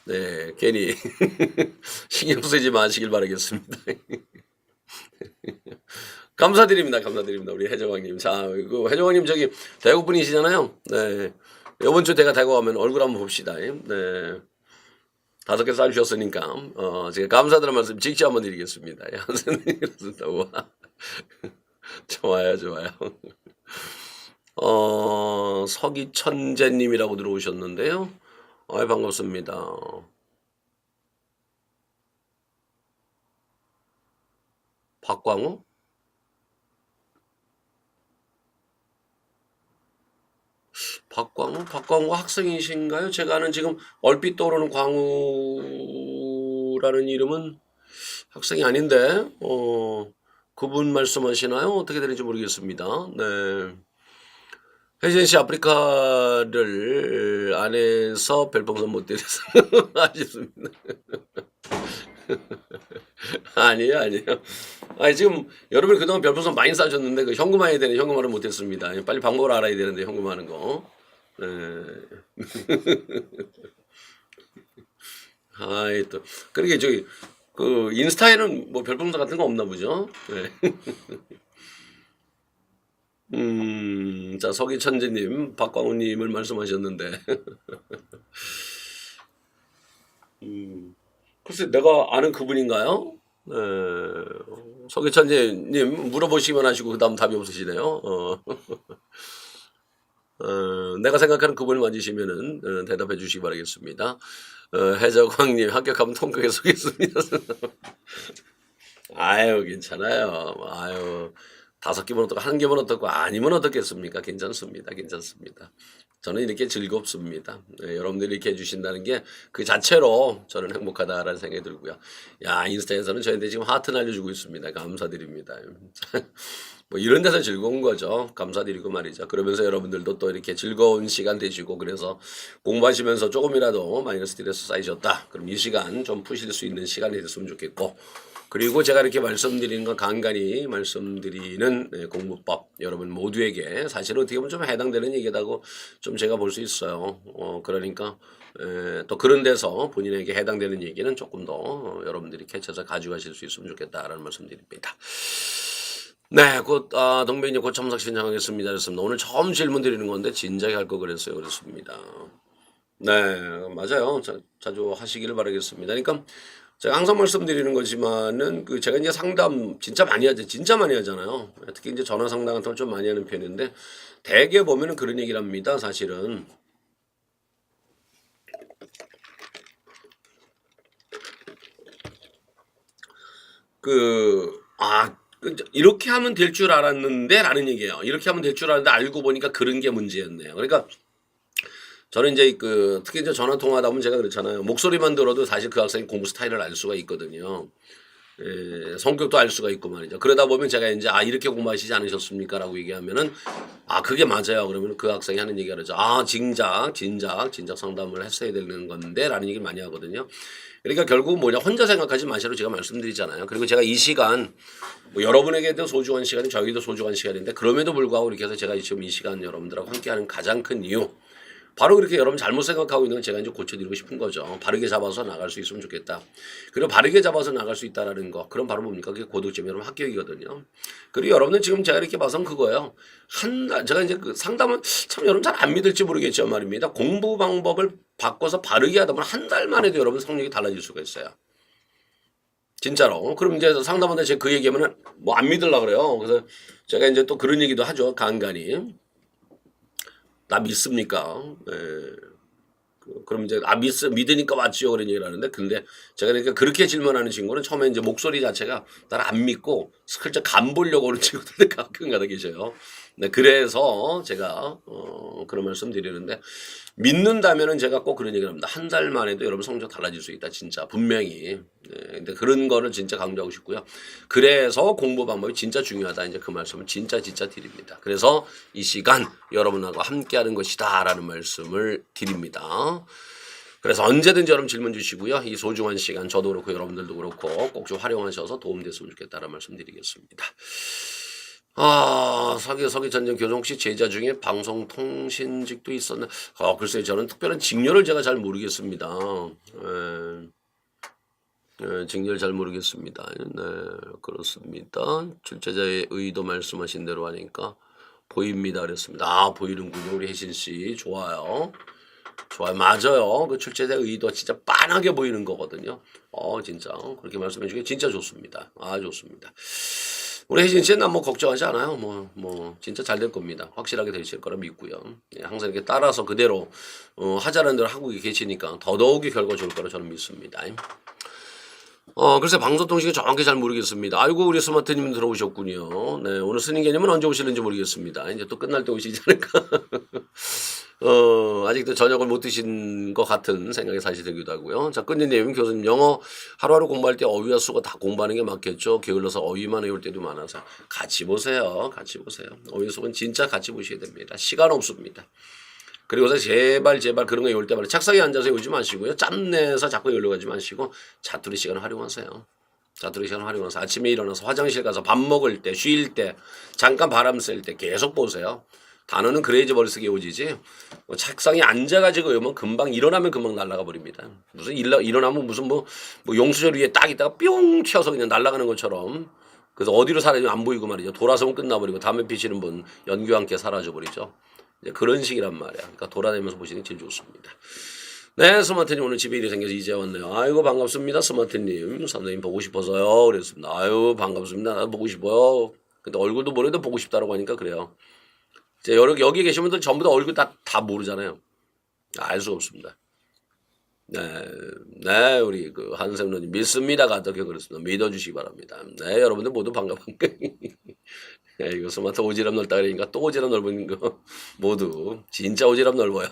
Speaker 1: 네, 괜히 신경 쓰지 마시길 바라겠습니다. 감사드립니다. 우리 해정왕님. 자, 해정왕님 대구 분이시잖아요. 네. 이번 주 제가 대구 가면 얼굴 한번 봅시다. 네. 5개 쏴주셨으니까, 제가 감사드리는 말씀 직접 한번 드리겠습니다. 선생님, 그렇습니다. 좋아요. 서기천재님이라고 들어오셨는데요. 반갑습니다. 박광우? 박광우 학생이신가요? 제가 아는 지금 얼핏 떠오르는 광우라는 이름은 학생이 아닌데, 그분 말씀하시나요? 어떻게 되는지 모르겠습니다. 네. 혜진 씨 아프리카를 안에서 별풍선 못 드려서 아쉽습니다. 아니에요. 지금 여러분이 그동안 별풍선 많이 쏴줬는데 현금화해야 되는 현금화를 못했습니다. 빨리 방법을 알아야 되는데 현금화하는 거. 네. 또 그러게 인스타에는 뭐 별풍선 같은 거 없나 보죠. 네. 자, 서기천재님, 박광우님을 말씀하셨는데. 글쎄, 내가 아는 그분인가요? 네. 서기천재님, 물어보시기만 하시고, 그 다음 답이 없으시네요. 내가 생각하는 그분을 맞으시면은, 대답해 주시기 바라겠습니다. 해적왕님, 합격하면 통크게 쏘겠습니다. 괜찮아요. 5개면 어떻고 1개면 어떻고 아니면 어떻겠습니까? 괜찮습니다. 저는 이렇게 즐겁습니다. 여러분들이 이렇게 해주신다는 게 그 자체로 저는 행복하다라는 생각이 들고요. 인스타에서는 저희한테 지금 하트 날려주고 있습니다. 감사드립니다. 뭐 이런 데서 즐거운 거죠. 감사드리고 말이죠. 그러면서 여러분들도 또 이렇게 즐거운 시간 되시고 그래서 공부하시면서 조금이라도 마이너스 스트레스 쌓이셨다. 그럼 이 시간 좀 푸실 수 있는 시간이 됐으면 좋겠고 그리고 제가 이렇게 말씀드리는 건 간간히 말씀드리는 공부법 여러분 모두에게 사실 어떻게 보면 좀 해당되는 얘기다고 좀 제가 볼 수 있어요. 그러니까 또 그런 데서 본인에게 해당되는 얘기는 조금 더 여러분들이 캐쳐서 가져가실 수 있으면 좋겠다라는 말씀드립니다. 네, 곧 동백님 곧 참석 신청하겠습니다. 그랬습니다. 오늘 처음 질문 드리는 건데 진작에 할 거 그랬어요. 그랬습니다. 네, 맞아요. 자주 하시기를 바라겠습니다. 그러니까 제가 항상 말씀드리는 거지만은 그 제가 이제 상담 진짜 많이 하죠. 진짜 많이 하잖아요. 특히 이제 전화 상담 같은 걸 좀 많이 하는 편인데 대개 보면은 그런 얘기를 합니다. 사실은. 이렇게 하면 될 줄 알았는데 라는 얘기예요. 이렇게 하면 될 줄 알았는데 알고 보니까 그런 게 문제였네요. 그러니까 저는 이제 특히 이제 전화 통화하다 보면 제가 그렇잖아요. 목소리만 들어도 사실 그 학생의 공부 스타일을 알 수가 있거든요. 성격도 알 수가 있고 말이죠. 그러다 보면 제가 이제 이렇게 공부하시지 않으셨습니까? 라고 얘기하면은 그게 맞아요. 그러면 그 학생이 하는 얘기가 그러죠. 진작 상담을 했어야 되는 건데 라는 얘기를 많이 하거든요. 그러니까 결국 뭐냐 혼자 생각하지 마시라고 제가 말씀드리잖아요. 그리고 제가 이 시간 뭐 여러분에게도 소중한 시간이 저희도 소중한 시간인데 그럼에도 불구하고 이렇게 해서 제가 지금 이 시간 여러분들하고 함께하는 가장 큰 이유 바로 그렇게 여러분 잘못 생각하고 있는 건 제가 이제 고쳐드리고 싶은 거죠. 바르게 잡아서 나갈 수 있으면 좋겠다. 그리고 바르게 잡아서 나갈 수 있다라는 거. 그럼 바로 뭡니까? 그게 고득점 여러분 합격이거든요. 그리고 여러분은 지금 제가 이렇게 봐선 그거예요. 제가 이제 그 상담은 참 여러분 잘 안 믿을지 모르겠지만 말입니다. 공부 방법을 바꿔서 바르게 하다 보면 한 달 만에도 여러분 성적이 달라질 수가 있어요. 진짜로. 그럼 이제 상담원한테 제가 그 얘기하면은 뭐 안 믿으려고 그래요. 그래서 제가 이제 또 그런 얘기도 하죠. 간간히. 나 믿습니까? 그럼 이제 믿으니까 맞지요 그런 얘기를 하는데 근데 제가 그러니까 그렇게 질문하는 친구는 처음에 이제 목소리 자체가 나를 안 믿고 슬쩍 간 보려고 하는 친구들 가끔가다 계셔요. 네, 그래서 제가 그런 말씀 드리는데 믿는다면은 제가 꼭 그런 얘기를 합니다. 한 달 만에도 여러분 성적 달라질 수 있다 진짜 분명히. 근데 그런 거를 진짜 강조하고 싶고요. 그래서 공부 방법이 진짜 중요하다. 이제 그 말씀을 진짜 드립니다. 그래서 이 시간 여러분하고 함께하는 것이다라는 말씀을 드립니다. 그래서 언제든지 여러분 질문 주시고요. 이 소중한 시간 저도 그렇고 여러분들도 그렇고 꼭 좀 활용하셔서 도움됐으면 좋겠다라는 말씀드리겠습니다. 서기 전쟁 교정 혹시 제자 중에 방송통신직도 있었나? 글쎄요. 저는 특별한 직렬을 제가 잘 모르겠습니다. 직렬 잘 모르겠습니다. 네, 그렇습니다. 출제자의 의도 말씀하신 대로 하니까 보입니다. 그랬습니다. 보이는군요. 우리 혜신 씨. 좋아요. 맞아요. 그 출제자의 의도 진짜 빤하게 보이는 거거든요. 진짜. 그렇게 말씀해 주시기 진짜 좋습니다. 좋습니다. 우리 혜진 씨는 뭐 걱정하지 않아요. 진짜 잘 될 겁니다. 확실하게 되실 거라 믿고요. 항상 이렇게 따라서 그대로 하자는 대로 하고 계시니까 더더욱이 결과 좋을 거라 저는 믿습니다. 글쎄 방송통신이 정확히 잘 모르겠습니다. 아이고 우리 스마트님 들어오셨군요. 네, 오늘 스님개님은 언제 오시는지 모르겠습니다. 이제 또 끝날 때 오시지 않을까. 아직도 저녁을 못 드신 것 같은 생각이 사실 들기도 하고요. 자, 끝니님 교수님 영어 하루하루 공부할 때 어휘와 수거 다 공부하는 게 맞겠죠. 게을러서 어휘만 외울 때도 많아서 같이 보세요. 어휘 수거는 진짜 같이 보셔야 됩니다. 시간 없습니다. 그리고서 제발 그런 거 외울 때 말이야. 책상에 앉아서 외우지 마시고요. 짬내서 자꾸 외우려고 하지 마시고 자투리 시간을 활용하세요. 아침에 일어나서 화장실 가서 밥 먹을 때, 쉴 때, 잠깐 바람 쐴 때 계속 보세요. 단어는 그래야지 머릿속에 오지지. 책상에 앉아가지고 외우면 금방 일어나면 금방 날아가 버립니다. 무슨 일어나면 무슨 뭐 용수저 위에 딱 있다가 뿅 튀어서 그냥 날아가는 것처럼. 그래서 어디로 사라지면 안 보이고 말이죠. 돌아서면 끝나버리고 담배 피시는 분 연기와 함께 사라져 버리죠. 이제 그런 식이란 말이야. 그러니까 돌아다니면서 보시는 게 제일 좋습니다. 네, 스마트님 오늘 집에 일이 생겨서 이제 왔네요. 아이고 반갑습니다, 스마트님. 선생님 보고 싶어서요. 그랬습니다. 아유 반갑습니다. 나도 보고 싶어요. 근데 얼굴도 모르도 보고 싶다라고 하니까 그래요. 이제 여기 계신 분들 전부 다 얼굴 다 모르잖아요. 알 수가 없습니다. 네, 우리 그 한샘로님 믿습니다가 어떻게 그렇습니다. 믿어주시기 바랍니다. 네, 여러분들 모두 반갑습니다. 이거 스마트 오지랖 넓다 그러니까 또 오지랖 넓은 거 모두 진짜 오지랖 넓어요.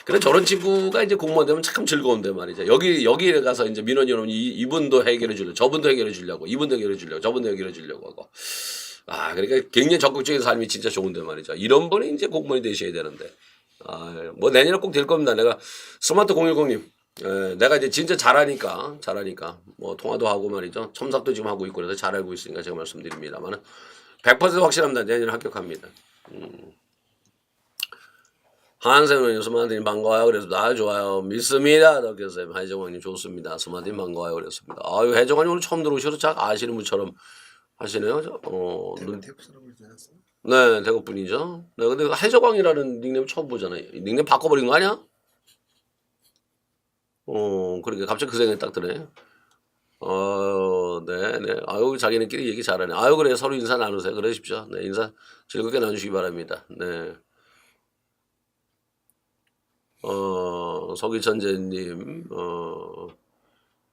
Speaker 1: 그래 저런 친구가 이제 공무원 되면 참 즐거운데 말이죠. 여기 가서 이제 민원이 오면 이분도 해결해 주려고, 저분도 해결해 주려고, 이분도 해결해 주려고, 저분도 해결해 주려고 하고. 그러니까 굉장히 적극적인 삶이 진짜 좋은데 말이죠. 이런 분이 이제 공무원이 되셔야 되는데. 뭐 내년에 꼭 될 겁니다. 내가 스마트 010님. 내가 이제 진짜 잘하니까 뭐 통화도 하고 말이죠. 첨삭도 지금 하고 있고 그래서 잘 알고 있으니까 제가 말씀드립니다만은 100% 확실합니다. 내년에 합격합니다. 한세훈님 스마트님 반가워요. 그래서 좋아요. 믿습니다. 덕혜쌤 해정원님 좋습니다. 스마트님 반가워요. 그랬습니다. 해정원님 오늘 처음 들어오셔서 잘 아시는 분처럼 하시네요.
Speaker 2: 대구 사람이지 않았어?
Speaker 1: 네, 대구 분이죠. 네, 근데 해적왕이라는 닉네임 처음 보잖아요. 닉네임 바꿔버린 거 아니야? 그러니까 갑자기 그 생각이 딱 드네. 네. 자기네끼리 얘기 잘하네. 그래. 서로 인사 나누세요. 그러십시오. 네, 인사 즐겁게 나누시기 바랍니다. 네. 서기천재님,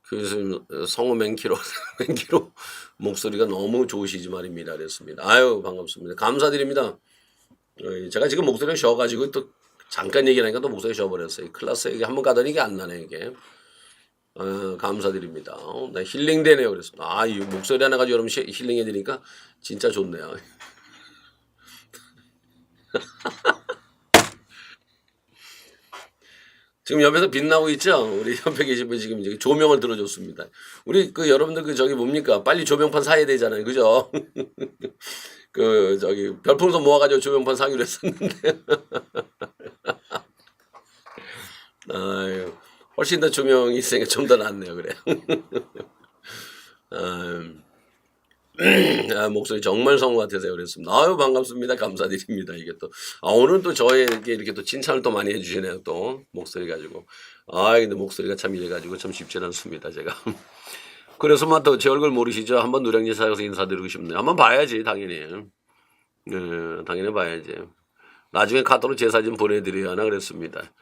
Speaker 1: 교수님, 성우 맨키로, 맨키로 목소리가 너무 좋으시지 말입니다. 그랬습니다. 반갑습니다. 감사드립니다. 제가 지금 목소리가 쉬어가지고 또 잠깐 얘기하니까 또 목소리가 쉬어버렸어요. 클래스 얘기 한번 가더니 이게 안 나네, 이게. 감사드립니다. 네, 힐링되네요. 그랬습니다. 이 목소리 하나 가지고 여러분 힐링해드리니까 진짜 좋네요. 지금 옆에서 빛나고 있죠? 우리 옆에 계신 분 지금 이제 조명을 들어줬습니다. 우리 여러분들 저기 뭡니까? 빨리 조명판 사야 되잖아요. 그죠? 별풍선 모아가지고 조명판 사기로 했었는데. 훨씬 더 조명이 있으니까 좀 더 낫네요. 그래. 목소리 정말 성우 같으세요. 그랬습니다. 반갑습니다. 감사드립니다. 이게 또, 오늘 또 저에게 이렇게 또 칭찬을 또 많이 해주시네요. 또, 목소리 가지고. 근데 목소리가 참 이래가지고 참 쉽지 않습니다. 제가. 그래서 또 제 얼굴 모르시죠? 한번 누량지 사여서 인사드리고 싶네요. 한번 봐야지, 당연히. 네, 당연히 봐야지. 나중에 카톡으로 제 사진 보내드려야 하나 그랬습니다.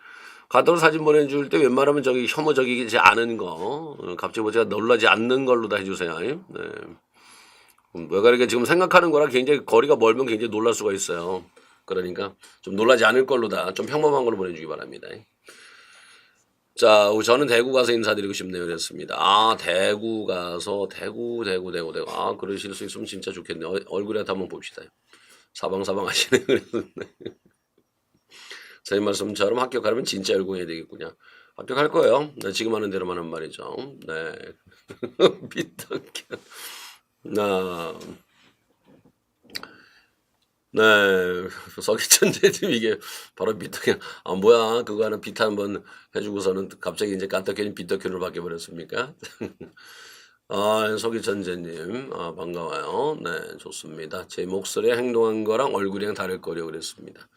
Speaker 1: 카톡으로 사진 보내줄 때 웬만하면 혐오적이지 않은 거, 갑자기 뭐 제가 놀라지 않는 걸로 다 해주세요. 네. 왜 그렇게 지금 생각하는 거랑 굉장히 거리가 멀면 굉장히 놀랄 수가 있어요. 그러니까 좀 놀라지 않을 걸로 좀 평범한 걸로 보내주기 바랍니다. 자, 저는 대구 가서 인사드리고 싶네요. 그랬습니다. 대구 가서 대구. 그러실 수 있으면 진짜 좋겠네요. 얼굴에 한번 봅시다. 사방사방 하시네. 선생님 말씀처럼 합격하려면 진짜 열공해야 되겠군요. 합격할 거예요. 네, 지금 하는 대로만 한 말이죠. 네. 비타견. 네, 서기천재님 이게 바로 비타견. 뭐야 그거 하나 비타 한번 해주고서는 갑자기 이제 깐떡견이 비타견으로 바뀌어버렸습니까? 서기천재님 반가워요. 네, 좋습니다. 제 목소리에 행동한 거랑 얼굴이랑 다를 거려 그랬습니다.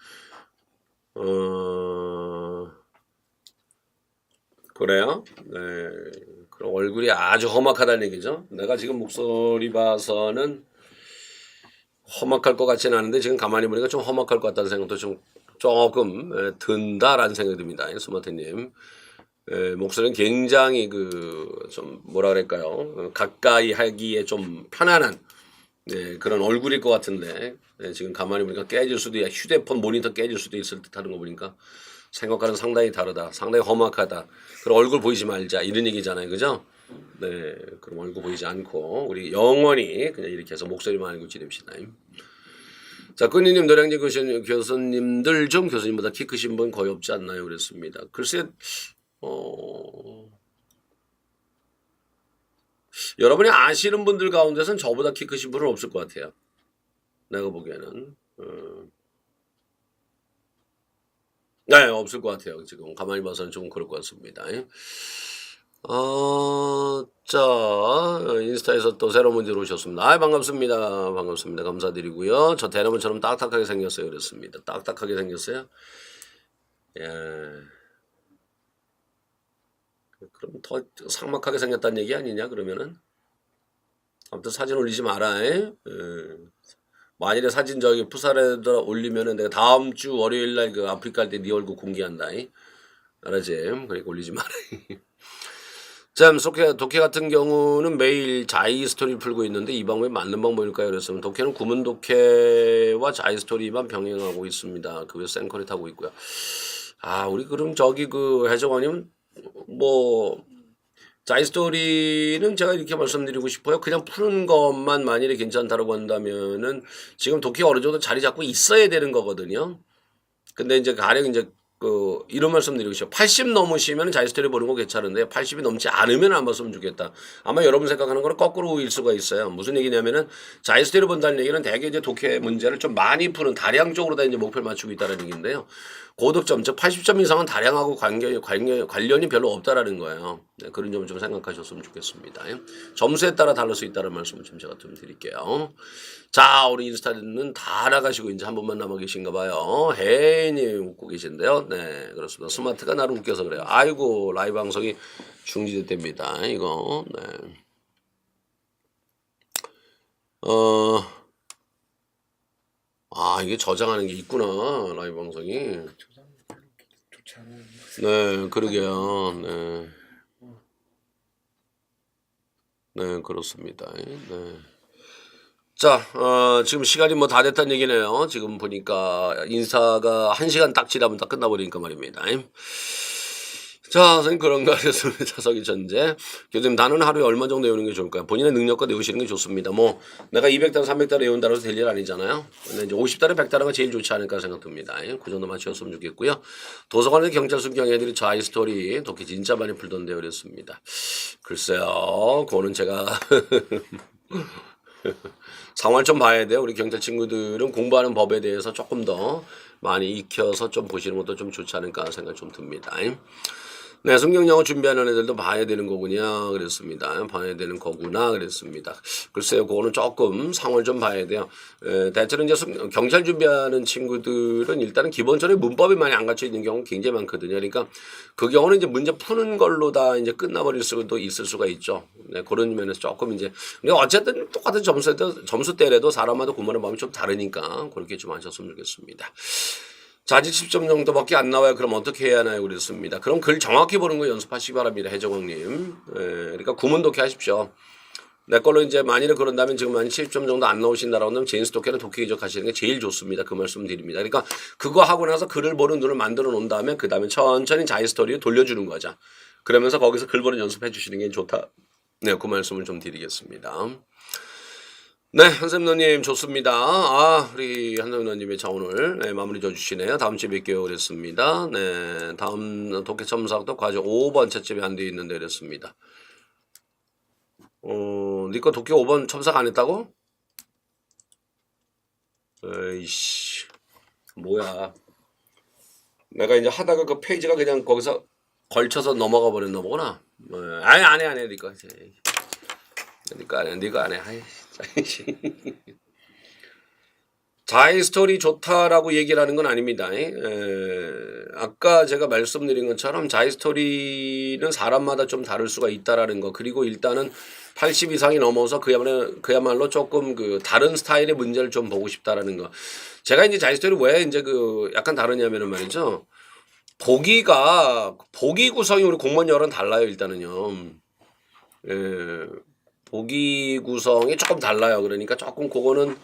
Speaker 1: 그래요? 네. 그럼 얼굴이 아주 험악하다는 얘기죠. 내가 지금 목소리 봐서는 험악할 것 같지는 않은데 지금 가만히 보니까 좀 험악할 것 같다는 생각도 조금 든다라는 생각이 듭니다. 스마트님. 목소리는 굉장히 좀 뭐라 그럴까요? 가까이 하기에 좀 편안한 그런 얼굴일 것 같은데 지금 가만히 보니까 깨질 수도 휴대폰 모니터 깨질 수도 있을 듯 하는 거 보니까 생각과는 상당히 다르다. 상당히 험악하다. 그럼 얼굴 보이지 말자. 이런 얘기잖아요. 그죠? 네. 그럼 얼굴 보이지 않고 우리 영원히 그냥 이렇게 해서 목소리만 알고 지냅시다. 자, 끈이님, 노량진 교수님들 중 교수님보다 키 크신 분 거의 없지 않나요? 그랬습니다. 글쎄, 여러분이 아시는 분들 가운데서는 저보다 키 크신 분은 없을 것 같아요. 내가 보기에는. 네, 없을 것 같아요. 지금 가만히 봐서는 좀 그럴 것 같습니다. 자, 인스타에서 또 새로운 분들 오셨습니다. 반갑습니다. 반갑습니다. 감사드리고요. 저 대나무처럼 딱딱하게 생겼어요. 그랬습니다. 딱딱하게 생겼어요. 예. 그럼 더 삭막하게 생겼다는 얘기 아니냐, 그러면은? 아무튼 사진 올리지 마라. 만일에 사진 푸사레에다 올리면은 내가 다음 주 월요일 날 아프리카 할 때 네 얼굴 공개한다. 알았지? 그러니까 올리지 마라. 참, 독해 같은 경우는 매일 자이 스토리를 풀고 있는데 이 방법이 맞는 방법일까요? 그랬으면 독해는 구문 독해와 자이 스토리만 병행하고 있습니다. 그래서 생커리 타고 있고요. 우리 그럼 해적원님 자이스토리는 제가 이렇게 말씀드리고 싶어요. 그냥 푸는 것만 만일에 괜찮다라고 한다면은 지금 도끼가 어느 정도 자리 잡고 있어야 되는 거거든요. 근데 이제 가령 이제 이런 말씀 드리고 싶어요. 80 넘으시면 자이스토리 보는 거 괜찮은데 80이 넘지 않으면 안 봤으면 좋겠다. 아마 여러분 생각하는 거는 거꾸로일 수가 있어요. 무슨 얘기냐면은 자이스토리 본다는 얘기는 대개 이제 독해 문제를 좀 많이 푸는 다량적으로 다 이제 목표를 맞추고 있다는 얘기인데요. 고득점 즉 80점 이상은 다량하고 관련이 별로 없다라는 거예요. 네, 그런 점을 좀 생각하셨으면 좋겠습니다. 점수에 따라 다를 수 있다는 말씀을 좀 제가 좀 드릴게요. 자, 우리 인스타는 다 나가시고 이제 한 분만 남아 계신가 봐요. 혜인님 웃고 계신데요. 네, 그렇습니다. 스마트가 나를 웃겨서 그래요. 아이고, 라이브 방송이 중지됐답니다. 이거, 네. 이게 저장하는 게 있구나. 라이브 방송이.
Speaker 2: 저장 별로 좋지 않아요.
Speaker 1: 네, 그러게요. 네. 네, 그렇습니다. 네. 자, 지금 시간이 뭐 다 됐다는 얘기네요. 지금 보니까 인사가 1시간 딱 지나면 다 끝나버리니까 말입니다. 자, 선생님 그런가 하셨습니다. 자석이 전제. 교수님 나는 하루에 얼마 정도 외우는 게 좋을까요? 본인의 능력과 외우시는 게 좋습니다. 뭐 내가 200달, 300달 외운다고 해서 될 일 아니잖아요. 근데 이제 50달에 100달은 제일 좋지 않을까 생각됩니다. 그 정도 맞추셨으면 좋겠고요. 도서관에서 경찰 경애들이 자이스토리 독해 진짜 많이 풀던데요. 그랬습니다. 글쎄요. 그거는 제가 상황을 좀 봐야 돼요. 우리 경찰 친구들은 공부하는 법에 대해서 조금 더 많이 익혀서 좀 보시는 것도 좀 좋지 않을까 생각이 좀 듭니다. 네, 성경 영어 준비하는 애들도 봐야 되는 거구나 그랬습니다. 봐야 되는 거구나 그랬습니다. 글쎄요, 그거는 조금 상황을 좀 봐야 돼요. 대체로 이제 경찰 준비하는 친구들은 일단은 기본적으로 문법이 많이 안 갖춰 있는 경우가 굉장히 많거든요. 그러니까 그 경우는 이제 문제 푸는 걸로 다 이제 끝나버릴 수도 있을 수가 있죠. 네, 그런 면에서 조금 이제 근데 어쨌든 똑같은 점수대라도 사람마다 공부하는 마음이 좀 다르니까 그렇게 좀 하셨으면 좋겠습니다. 자직 10점 정도밖에 안 나와요. 그럼 어떻게 해야 하나요? 그랬습니다. 그럼 글 정확히 보는 거 연습하시기 바랍니다. 해정왕님. 그러니까 구문 독해 하십시오. 내 걸로 이제 만일에 그런다면 지금 한 70점 정도 안 나오신다라고 하면 제인스 독해는 독해 기적하시는 게 제일 좋습니다. 그 말씀 드립니다. 그러니까 그거 하고 나서 글을 보는 눈을 만들어 놓은 다음에 그 다음에 천천히 자이스토리를 돌려주는 거죠. 그러면서 거기서 글 보는 연습해 주시는 게 좋다. 네, 그 말씀을 좀 드리겠습니다. 네, 한샘노님 좋습니다. 우리 한샘노님이 자 오늘 네, 마무리 줘주시네요. 다음 주에 뵐게요 그랬습니다. 네, 다음 독해 첨삭도 과제 5번 채점이 안 되어 있는데 그랬습니다. 니꺼 독해 5번 첨삭 안 했다고? 에이씨, 뭐야. 내가 이제 하다가 그 페이지가 그냥 거기서 걸쳐서 넘어가 버렸나 보구나. 아니, 안 해, 니꺼. 니꺼 안 해. 아이, 자이스토리 좋다라고 얘기를 하는 건 아닙니다. 아까 제가 말씀드린 것처럼 자이스토리는 사람마다 좀 다를 수가 있다라는 거. 그리고 일단은 80 이상이 넘어서 그야말로 조금 그 다른 스타일의 문제를 좀 보고 싶다라는 거. 제가 이제 자이스토리 왜 이제 그 약간 다르냐면은 말이죠. 보기 구성이 우리 공무원 열은 달라요, 일단은요. 보기 구성이 조금 달라요. 그러니까 조금 그거는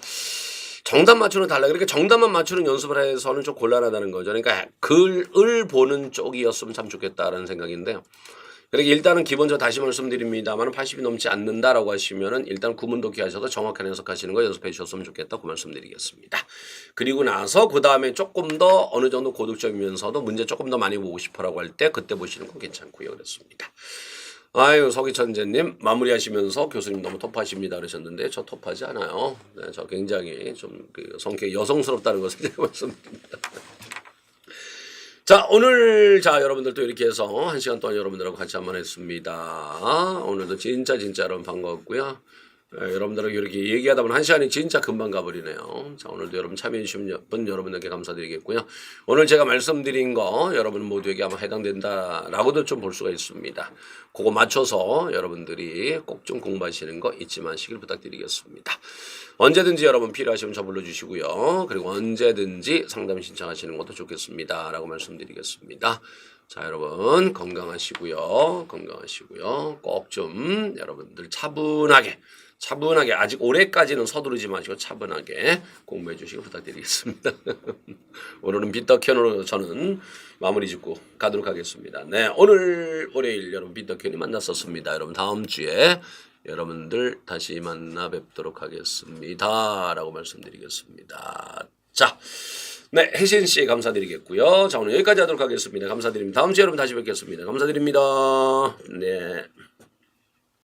Speaker 1: 정답 맞추는 달라요. 그러니까 정답만 맞추는 연습을 해서는 좀 곤란하다는 거죠. 그러니까 글을 보는 쪽이었으면 참 좋겠다라는 생각인데요. 그러니까 일단은 기본적으로 다시 말씀드립니다만 80이 넘지 않는다라고 하시면은 일단 구문 독해 하셔서 정확한 해석하시는 거 연습해 주셨으면 좋겠다. 그 말씀드리겠습니다. 그리고 나서 그 다음에 조금 더 어느 정도 고득점이면서도 문제 조금 더 많이 보고 싶어라고 할 때 그때 보시는 건 괜찮고요. 그렇습니다. 아유, 서기천재님 마무리하시면서 교수님 너무 터프하십니다 그러셨는데 저 터프하지 않아요. 네, 저 굉장히 좀 그 성격이 여성스럽다는 것을 제가 말씀드립니다. 자, 오늘 여러분들 또 이렇게 해서 1시간 동안 여러분들하고 같이 한번 했습니다. 오늘도 진짜 여러분 반가웠고요. 여러분들하고 이렇게 얘기하다 보면 1시간이 진짜 금방 가버리네요. 자, 오늘도 여러분 참여해주신 분 여러분들께 감사드리겠고요. 오늘 제가 말씀드린 거 여러분 모두에게 아마 해당된다라고도 좀 볼 수가 있습니다. 그거 맞춰서 여러분들이 꼭 좀 공부하시는 거 잊지 마시길 부탁드리겠습니다. 언제든지 여러분 필요하시면 저 불러주시고요. 그리고 언제든지 상담 신청하시는 것도 좋겠습니다. 라고 말씀드리겠습니다. 자, 여러분 건강하시고요. 꼭 좀 여러분들 차분하게 차분하게 아직 올해까지는 서두르지 마시고 차분하게 공부해 주시기 부탁드리겠습니다. 오늘은 빈떡현으로 저는 마무리 짓고 가도록 하겠습니다. 네, 오늘 월요일 여러분 빈떡현이 만났었습니다. 여러분 다음 주에 여러분들 다시 만나 뵙도록 하겠습니다. 라고 말씀드리겠습니다. 자, 네, 혜신 씨 감사드리겠고요. 자, 오늘 여기까지 하도록 하겠습니다. 감사드립니다. 다음 주에 여러분 다시 뵙겠습니다. 감사드립니다. 네.